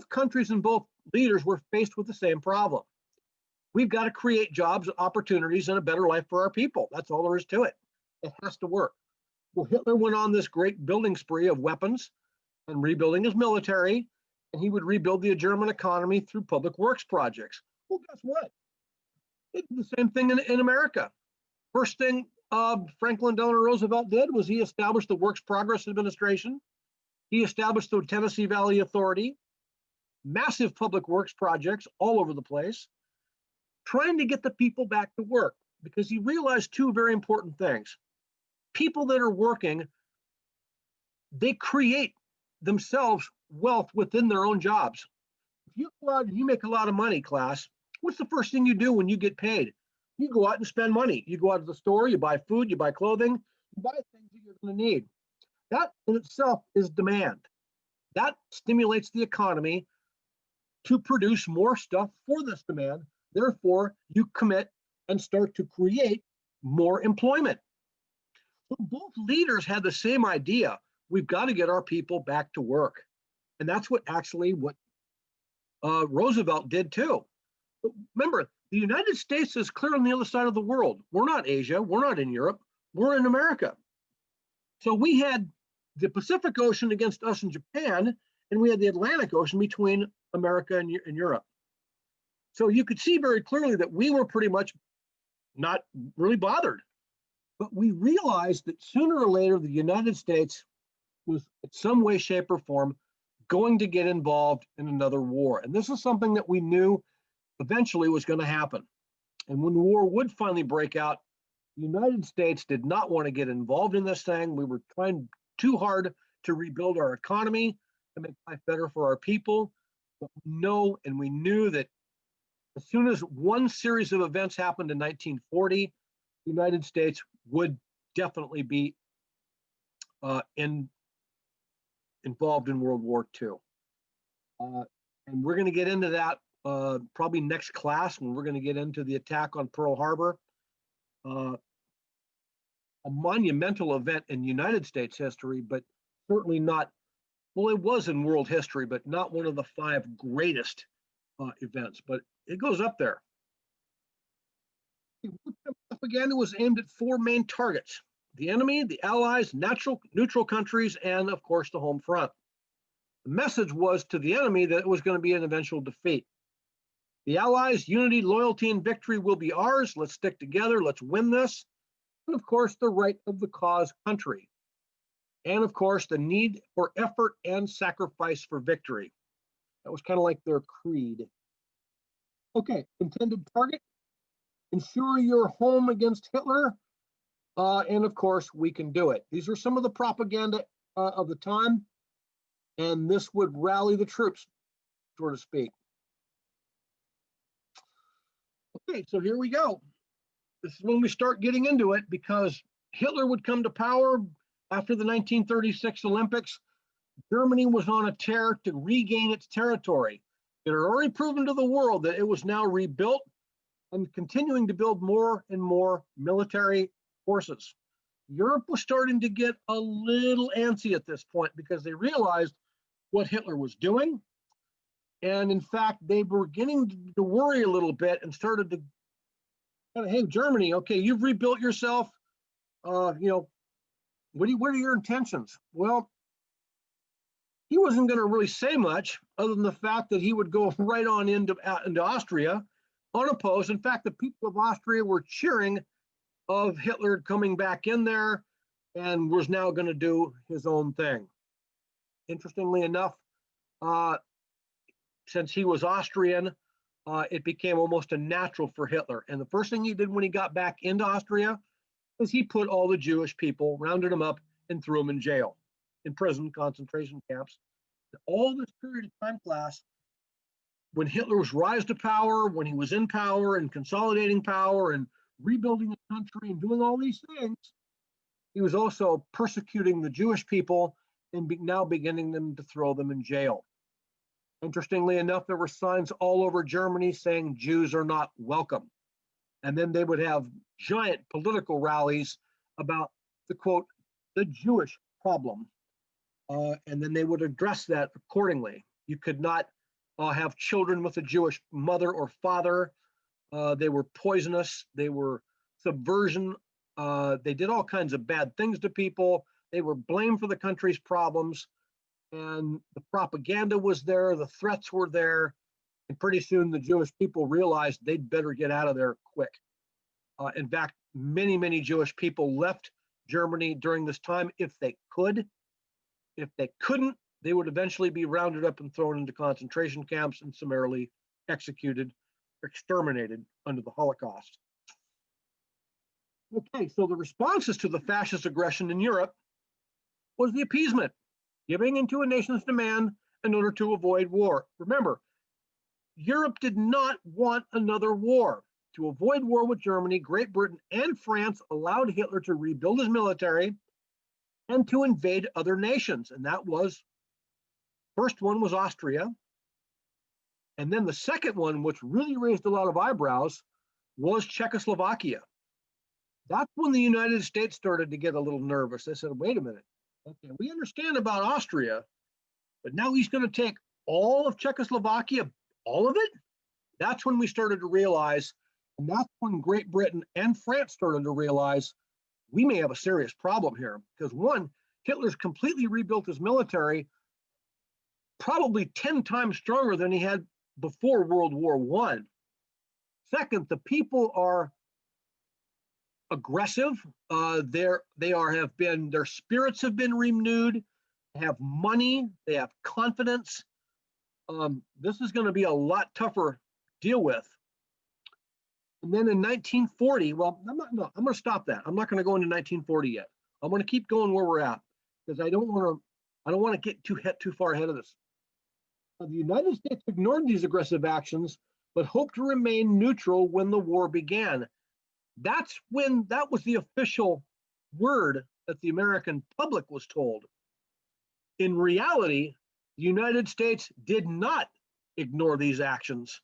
countries and both leaders were faced with the same problem. We've got to create jobs, opportunities, and a better life for our people. That's all there is to it. It has to work. Well, Hitler went on this great building spree of weapons and rebuilding his military, and he would rebuild the German economy through public works projects. Well, guess what? They did the same thing in America. First thing Franklin Delano Roosevelt did was he established the Works Progress Administration. He established the Tennessee Valley Authority, massive public works projects all over the place, trying to get the people back to work because he realized two very important things. People that are working, they create themselves wealth within their own jobs. If you go out and you make a lot of money, class, what's the first thing you do when you get paid? You go out and spend money. You go out to the store, you buy food, you buy clothing, you buy things that you're going to need. That in itself is demand. That stimulates the economy to produce more stuff for this demand. Therefore, you commit and start to create more employment. So both leaders had the same idea. We've got to get our people back to work. And that's what Roosevelt did too. But remember, the United States is clear on the other side of the world. We're not Asia. We're not in Europe. We're in America. So we had the Pacific Ocean against us in Japan, and we had the Atlantic Ocean between America and Europe. So you could see very clearly that we were pretty much not really bothered. But we realized that sooner or later, the United States was in some way, shape, or form going to get involved in another war. And this is something that we knew eventually was going to happen. And when the war would finally break out, the United States did not want to get involved in this thing. We were trying too hard to rebuild our economy, to make life better for our people. But we knew that as soon as one series of events happened in 1940, the United States would definitely be involved in World War II. And we're going to get into that probably next class when we're going to get into the attack on Pearl Harbor. A monumental event in United States history, but certainly not, well, it was in world history, but not one of the 5 greatest events, but it goes up there. Propaganda was aimed at four main targets: the enemy, the allies, neutral countries, and of course the home front. The message was to the enemy that it was going to be an eventual defeat. The allies, unity, loyalty, and victory will be ours. Let's stick together. Let's win this. And of course, the right of the cause country. And of course, the need for effort and sacrifice for victory. That was kind of like their creed. Okay, intended target: ensure your home against Hitler. And of course, we can do it. These are some of the propaganda of the time. And this would rally the troops, so to speak. Okay, so here we go. This is when we start getting into it, because Hitler would come to power after the 1936 Olympics. Germany was on a tear to regain its territory. It had already proven to the world that it was now rebuilt and continuing to build more and more military forces. Europe was starting to get a little antsy at this point because they realized what Hitler was doing. And in fact, they were beginning to worry a little bit and started to kind of, hey, Germany, okay, you've rebuilt yourself. What are your intentions? Well, he wasn't going to really say much other than the fact that he would go right on into Austria unopposed. In fact, the people of Austria were cheering of Hitler coming back in there and was now going to do his own thing. Interestingly enough, since he was Austrian, it became almost a natural for Hitler. And the first thing he did when he got back into Austria is he put all the Jewish people, rounded them up, and threw them in jail, in prison, concentration camps. All this period of time class, when Hitler was rise to power, when he was in power and consolidating power and rebuilding the country and doing all these things, he was also persecuting the Jewish people and now beginning them to throw them in jail. Interestingly enough, there were signs all over Germany saying Jews are not welcome. And then they would have giant political rallies about the quote, the Jewish problem. And then they would address that accordingly. You could not have children with a Jewish mother or father. They were poisonous. They were subversion. They did all kinds of bad things to people. They were blamed for the country's problems. And the propaganda was there. The threats were there. And pretty soon the Jewish people realized they'd better get out of there quick. In fact, many, many Jewish people left Germany during this time if they could. If they couldn't, they would eventually be rounded up and thrown into concentration camps and summarily executed, exterminated under the Holocaust. Okay, so the responses to the fascist aggression in Europe was the appeasement, giving into a nation's demand in order to avoid war. Remember, Europe did not want another war. To avoid war with Germany, Great Britain and France allowed Hitler to rebuild his military and to invade other nations. And that was, first one was Austria. And then the second one, which really raised a lot of eyebrows, was Czechoslovakia. That's when the United States started to get a little nervous. They said, wait a minute, okay, we understand about Austria, but now he's going to take all of Czechoslovakia, all of it? That's when we started to realize, and that's when Great Britain and France started to realize we may have a serious problem here. Because one, Hitler's completely rebuilt his military, probably 10 times stronger than he had before World War I. Second, the people are aggressive. Their spirits have been renewed. They have money. They have confidence. This is going to be a lot tougher to deal with. And then in 1940, well, I'm going to stop that. I'm not going to go into 1940 yet. I'm going to keep going where we're at because I don't want to get too far ahead of this. The United States ignored these aggressive actions, but hoped to remain neutral when the war began. That was the official word that the American public was told. In reality, the United States did not ignore these actions.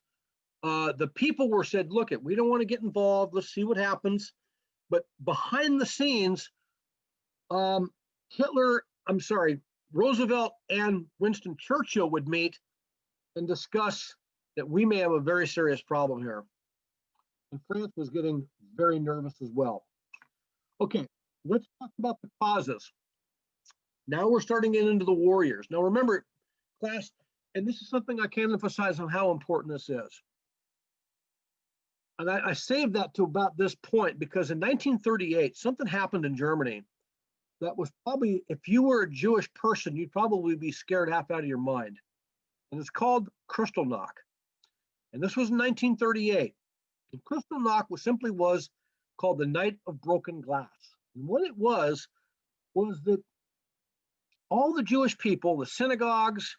The people were said, look, we don't want to get involved. Let's see what happens. But behind the scenes, Roosevelt and Winston Churchill would meet and discuss that we may have a very serious problem here. And France was getting very nervous as well. Okay, let's talk about the causes. Now we're starting to get into the warriors. Now remember, class, and this is something I can't emphasize on how important this is. And I saved that to about this point because in 1938, something happened in Germany that was probably, if you were a Jewish person, you'd probably be scared half out of your mind. And it's called Kristallnacht. And this was in 1938. And Kristallnacht was called the Night of Broken Glass. And what it was that all the Jewish people, the synagogues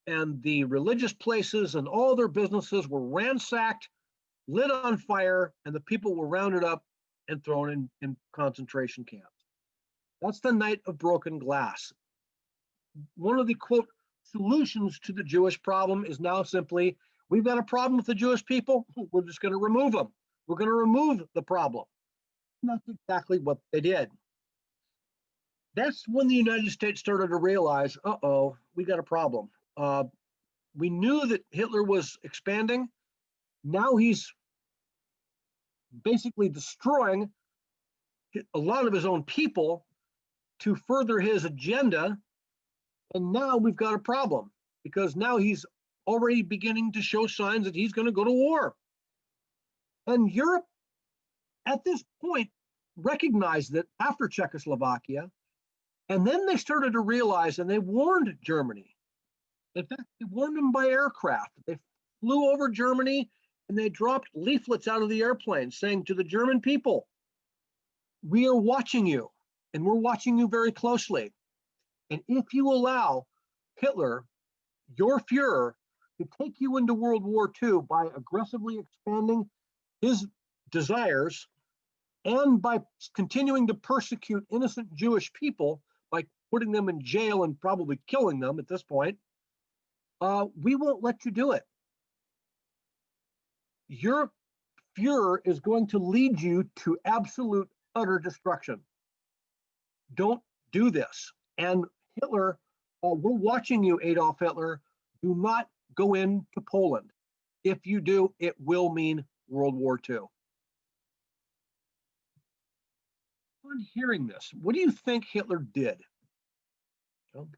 and the religious places and all their businesses were ransacked, lit on fire, and the people were rounded up and thrown in concentration camps. That's the Night of Broken Glass. One of the, quote, solutions to the Jewish problem is now simply, we've got a problem with the Jewish people, we're just going to remove them. We're going to remove the problem. And that's exactly what they did. That's when the United States started to realize, uh-oh, we got a problem. We knew that Hitler was expanding. Now he's basically destroying a lot of his own people to further his agenda. And now we've got a problem because now he's already beginning to show signs that he's going to go to war. And Europe, at this point, recognized it after Czechoslovakia. And then they started to realize, and they warned Germany. In fact, they warned them by aircraft. They flew over Germany and they dropped leaflets out of the airplane saying to the German people, we are watching you and we're watching you very closely. And if you allow Hitler, your Fuhrer, to take you into World War II by aggressively expanding his desires and by continuing to persecute innocent Jewish people by putting them in jail and probably killing them at this point, we won't let you do it. Your Fuhrer is going to lead you to absolute, utter destruction. Don't do this. And Hitler, we're watching you, Adolf Hitler. Do not go into Poland. If you do, it will mean World War II. On hearing this, what do you think Hitler did? Well,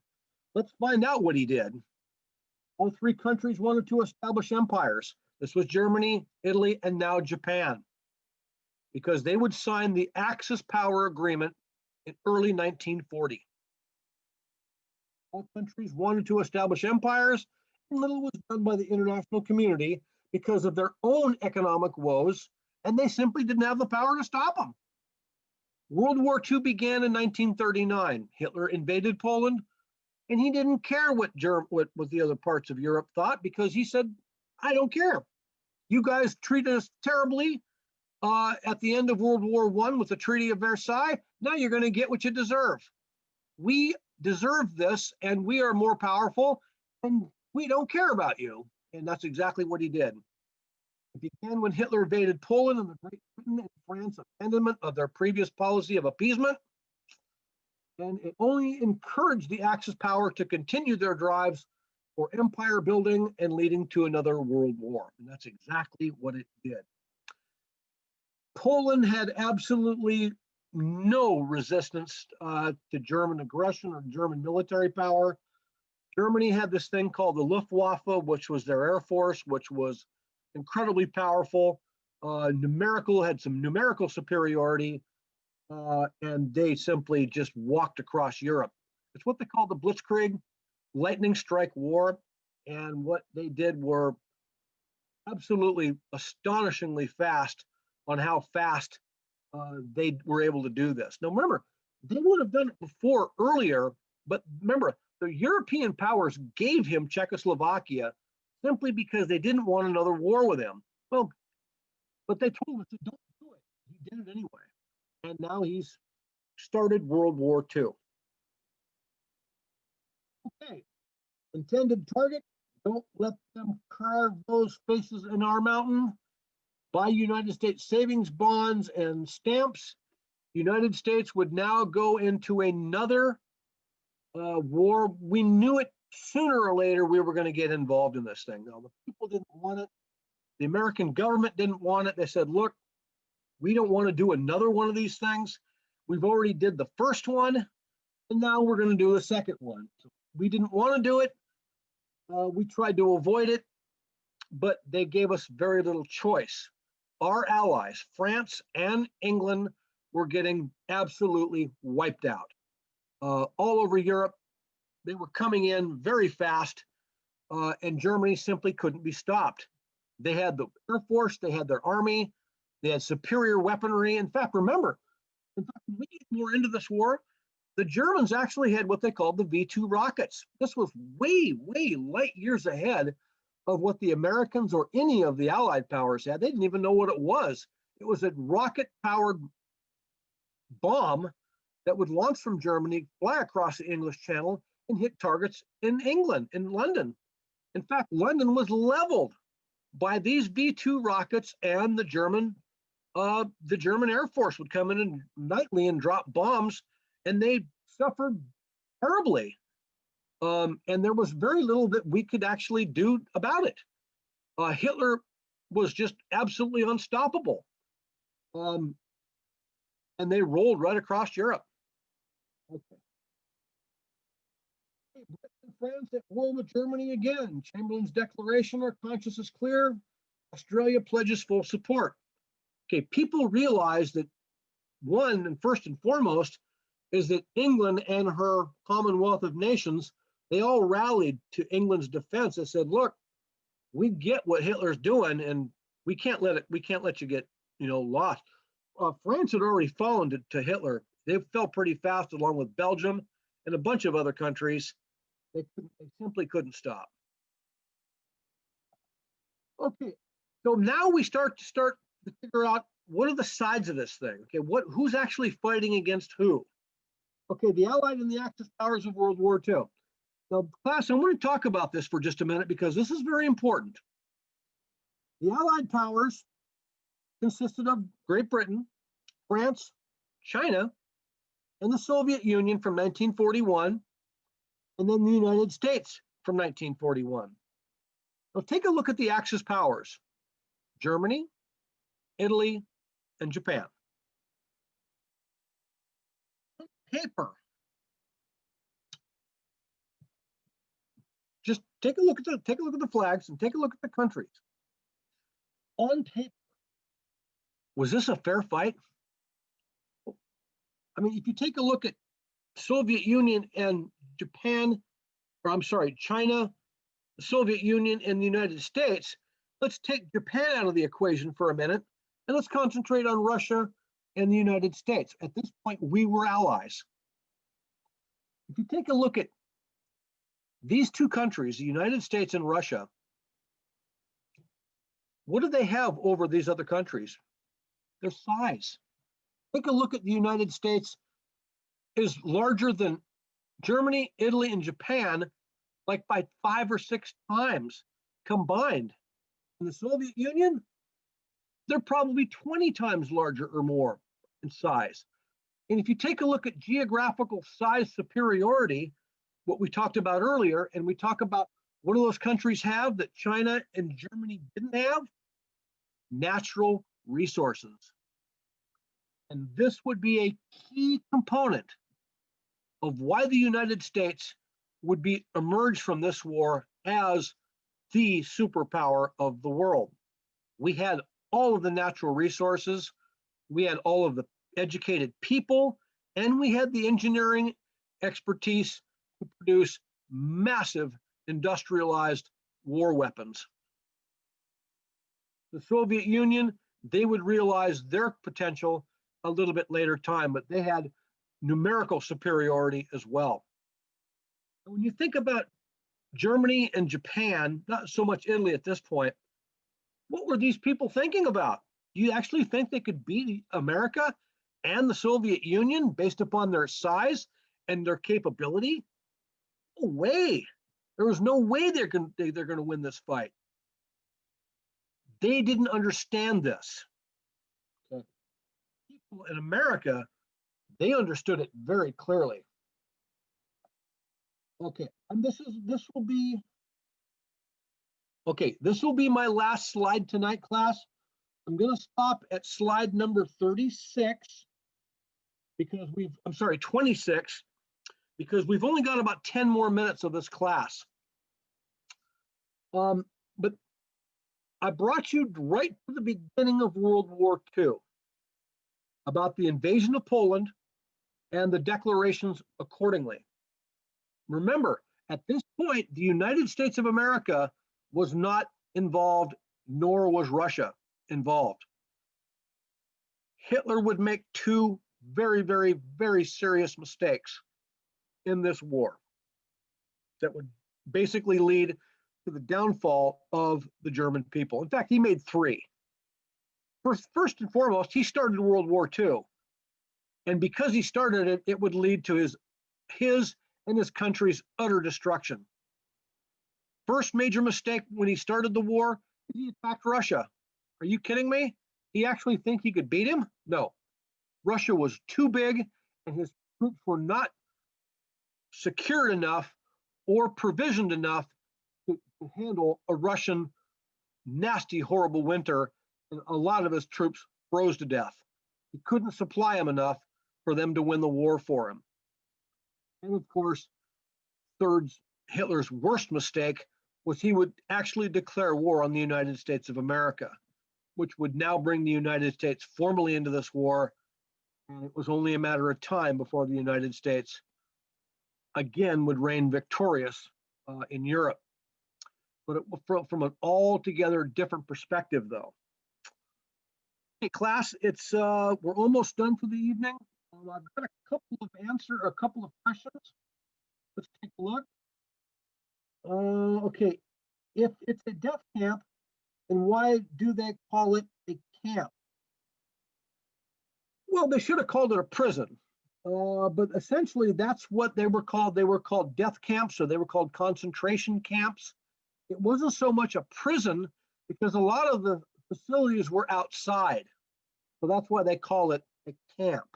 let's find out what he did. All three countries wanted to establish empires. This was Germany, Italy, and now Japan, because they would sign the Axis power agreement in early 1940. All countries wanted to establish empires, and little was done by the international community because of their own economic woes, and they simply didn't have the power to stop them. World War II began in 1939. Hitler invaded Poland, and he didn't care what the other parts of Europe thought because he said, I don't care. You guys treated us terribly at the end of World War I with the Treaty of Versailles. Now you're going to get what you deserve. We deserve this, and we are more powerful, and we don't care about you. And that's exactly what he did. It began when Hitler invaded Poland and the Great Britain and France abandonment of their previous policy of appeasement. And it only encouraged the Axis power to continue their drives for empire building and leading to another world war. And that's exactly what it did. Poland had absolutely no resistance to German aggression or German military power. Germany had this thing called the Luftwaffe, which was their air force, which was incredibly powerful, had some numerical superiority, and they simply just walked across Europe. It's what they call the Blitzkrieg, lightning strike war, and what they did were absolutely astonishingly fast on how fast they were able to do this. Now remember, they would have done it earlier, but remember, the European powers gave him Czechoslovakia simply because they didn't want another war with him. Well, but they told us to don't do it. He did it anyway. And now he's started World War II. Okay, intended target, don't let them carve those faces in our mountain. Buy United States savings bonds and stamps. United States would now go into another war. We knew it sooner or later we were going to get involved in this thing. Now, the people didn't want it. The American government didn't want it. They said, look, we don't want to do another one of these things. We've already did the first one, and now we're going to do the second one. So we didn't want to do it. We tried to avoid it, but they gave us very little choice. Our allies, France and England, were getting absolutely wiped out. All over Europe, they were coming in very fast, and Germany simply couldn't be stopped. They had the Air Force, they had their army, they had superior weaponry. In fact, remember, when we get more into this war, the Germans actually had what they called the V-2 rockets. This was way, way light years ahead of what the Americans or any of the Allied powers had. They didn't even know what it was. It was a rocket-powered bomb that would launch from Germany, fly across the English Channel, and hit targets in England, in London. In fact, London was leveled by these V-2 rockets, and the German Air Force would come in and nightly and drop bombs, and they suffered terribly. And there was very little that we could actually do about it. Hitler was just absolutely unstoppable. And they rolled right across Europe. Okay. Britain and France at war with Germany again. Chamberlain's declaration, our conscience is clear. Australia pledges full support. Okay, people realize that one, and first and foremost, is that England and her Commonwealth of Nations, they all rallied to England's defense and said, look, we get what Hitler's doing, and we can't let you get, lost. France had already fallen to Hitler. They fell pretty fast, along with Belgium and a bunch of other countries. They simply couldn't stop. Okay, so now we start to figure out what are the sides of this thing. Okay, who's actually fighting against who? Okay, the Allied and the Axis powers of World War II. Now, class, I'm going to talk about this for just a minute because this is very important. The Allied powers consisted of Great Britain, France, China, and the Soviet Union from 1941, and then the United States from 1941. Now, take a look at the Axis powers: Germany, Italy, and Japan. On paper, just take a look at the flags and take a look at the countries. On paper, was this a fair fight? I mean, if you take a look at Soviet Union and Japan, or I'm sorry, China, the Soviet Union, and the United States, let's take Japan out of the equation for a minute, and let's concentrate on Russia and the United States. At this point, we were allies. If you take a look at these two countries, the United States and Russia, what do they have over these other countries? Their size. Take a look at the United States is larger than Germany, Italy, and Japan, like by 5 or 6 times combined. In the Soviet Union, they're probably 20 times larger or more in size. And if you take a look at geographical size superiority, what we talked about earlier, and we talk about what do those countries have that China and Germany didn't have? Natural resources. And this would be a key component of why the United States would emerge from this war as the superpower of the world. We had all of the natural resources, we had all of the educated people, and we had the engineering expertise to produce massive industrialized war weapons. The Soviet Union, they would realize their potential a little bit later time, but they had numerical superiority as well. And when you think about Germany and Japan, not so much Italy at this point, what were these people thinking about? Do you actually think they could beat America and the Soviet Union based upon their size and their capability? No way. There was no way they're going to win this fight. They didn't understand this. Okay. People in America, they understood it very clearly. Okay, and this will be Okay, this will be my last slide tonight, class. I'm going to stop at slide number 36 because I'm sorry, 26, because we've only got about 10 more minutes of this class. But I brought you right to the beginning of World War II about the invasion of Poland and the declarations accordingly. Remember, at this point, the United States of America was not involved, nor was Russia involved. Hitler would make two very, very, very serious mistakes in this war that would basically lead to the downfall of the German people. In fact, he made three. First and foremost, he started World War II. And because he started it, it would lead to his and his country's utter destruction. First major mistake when he started the war, he attacked Russia. Are you kidding me? He actually think he could beat him? No. Russia was too big and his troops were not secured enough or provisioned enough to handle a Russian nasty, horrible winter, and a lot of his troops froze to death. He couldn't supply them enough for them to win the war for him. And of course, Hitler's worst mistake was he would actually declare war on the United States of America, which would now bring the United States formally into this war. And it was only a matter of time before the United States again would reign victorious in Europe. But from an altogether different perspective, though. Hey, class, we're almost done for the evening. I've got a couple of questions. Let's take a look. Okay, if it's a death camp, then why do they call it a camp? Well, they should have called it a prison. But essentially, that's what they were called. They were called death camps, or they were called concentration camps. It wasn't so much a prison because a lot of the facilities were outside. So that's why they call it a camp.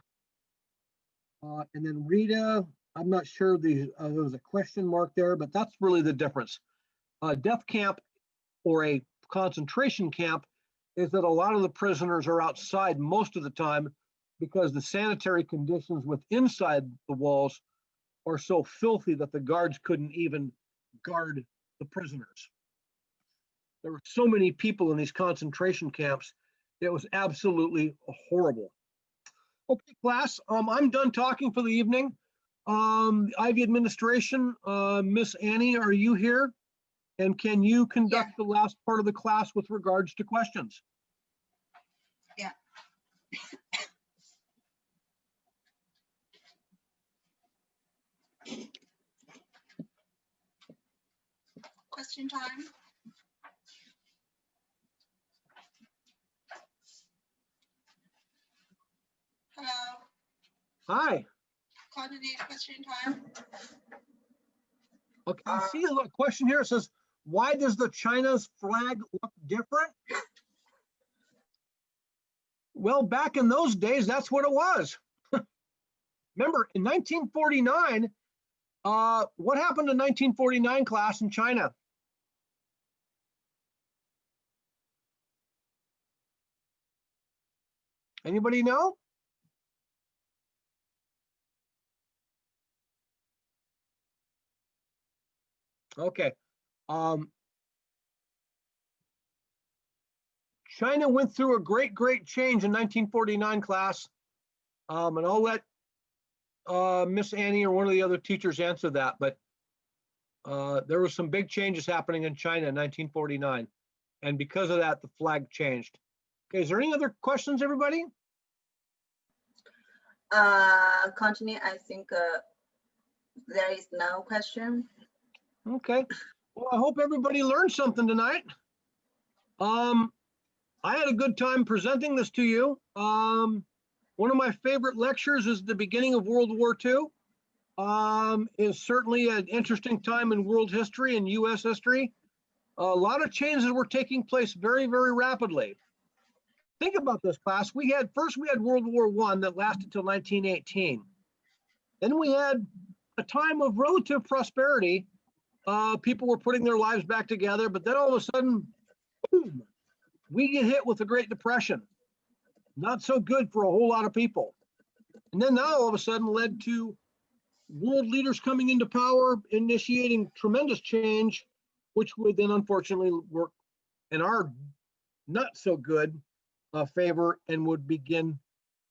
And then Rita, I'm not sure there was a question mark there, but that's really the difference. Death camp or a concentration camp is that a lot of the prisoners are outside most of the time because the sanitary conditions inside the walls are so filthy that the guards couldn't even guard the prisoners. There were so many people in these concentration camps, it was absolutely horrible. Okay, class, I'm done talking for the evening. Ivy administration, Miss Annie, are you here? And can you conduct the last part of the class with regards to questions? Yeah. Question time. Hello. Hi. Coordinate question time. Okay, I see a little question here. It says, why does the China's flag look different? Well, back in those days, that's what it was. Remember, in 1949, what happened in 1949 class in China? Anybody know? Okay. China went through a great change in 1949 class. And I'll let Miss Annie or one of the other teachers answer that, but there were some big changes happening in China in 1949. And because of that, the flag changed. Okay, is there any other questions, everybody? Continue, I think there is no question. Okay, well, I hope everybody learned something tonight. I had a good time presenting this to you. One of my favorite lectures is the beginning of World War II. Is certainly an interesting time in world history and US history. A lot of changes were taking place very, very rapidly. Think about this, class. First we had World War I that lasted till 1918. Then we had a time of relative prosperity People were putting their lives back together, but then all of a sudden, boom, we get hit with the Great Depression. Not so good for a whole lot of people. And then now all of a sudden led to world leaders coming into power, initiating tremendous change, which would then unfortunately work in our not so good favor and would begin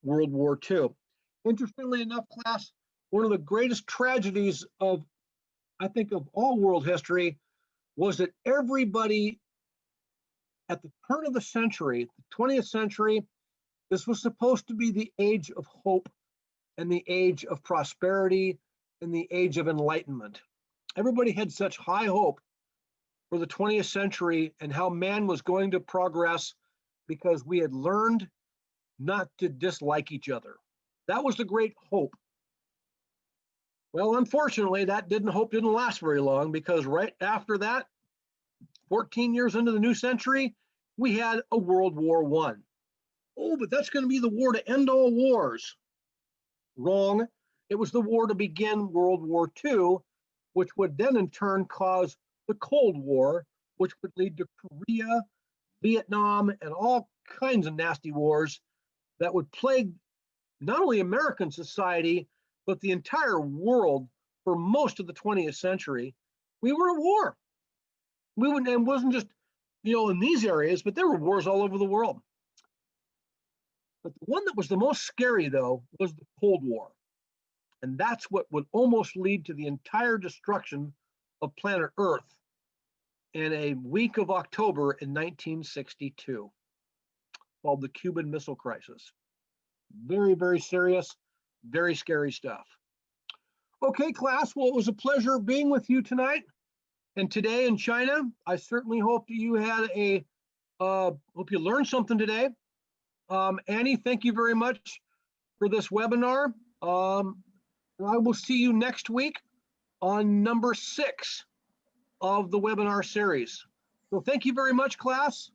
World War II. Interestingly enough, class, one of the greatest tragedies of, I think, of all world history was that everybody at the turn of the century, the 20th century, this was supposed to be the age of hope and the age of prosperity and the age of enlightenment. Everybody had such high hope for the 20th century and how man was going to progress because we had learned not to dislike each other. That was the great hope. Well, unfortunately, that hope didn't last very long, because right after that, 14 years into the new century, we had a World War I. Oh, but that's going to be the war to end all wars. Wrong. It was the war to begin World War II, which would then in turn cause the Cold War, which would lead to Korea, Vietnam, and all kinds of nasty wars that would plague not only American society, but the entire world for most of the 20th century. We were at war. And it wasn't just, in these areas, but there were wars all over the world. But the one that was the most scary, though, was the Cold War. And that's what would almost lead to the entire destruction of planet Earth in a week of October in 1962, called the Cuban Missile Crisis. Very, very serious, very scary stuff. Okay, class, well, it was a pleasure being with you tonight. And today in China, I certainly hope that you had hope you learned something today. Annie, thank you very much for this webinar. I will see you next week on number 6 of the webinar series. So thank you very much, class.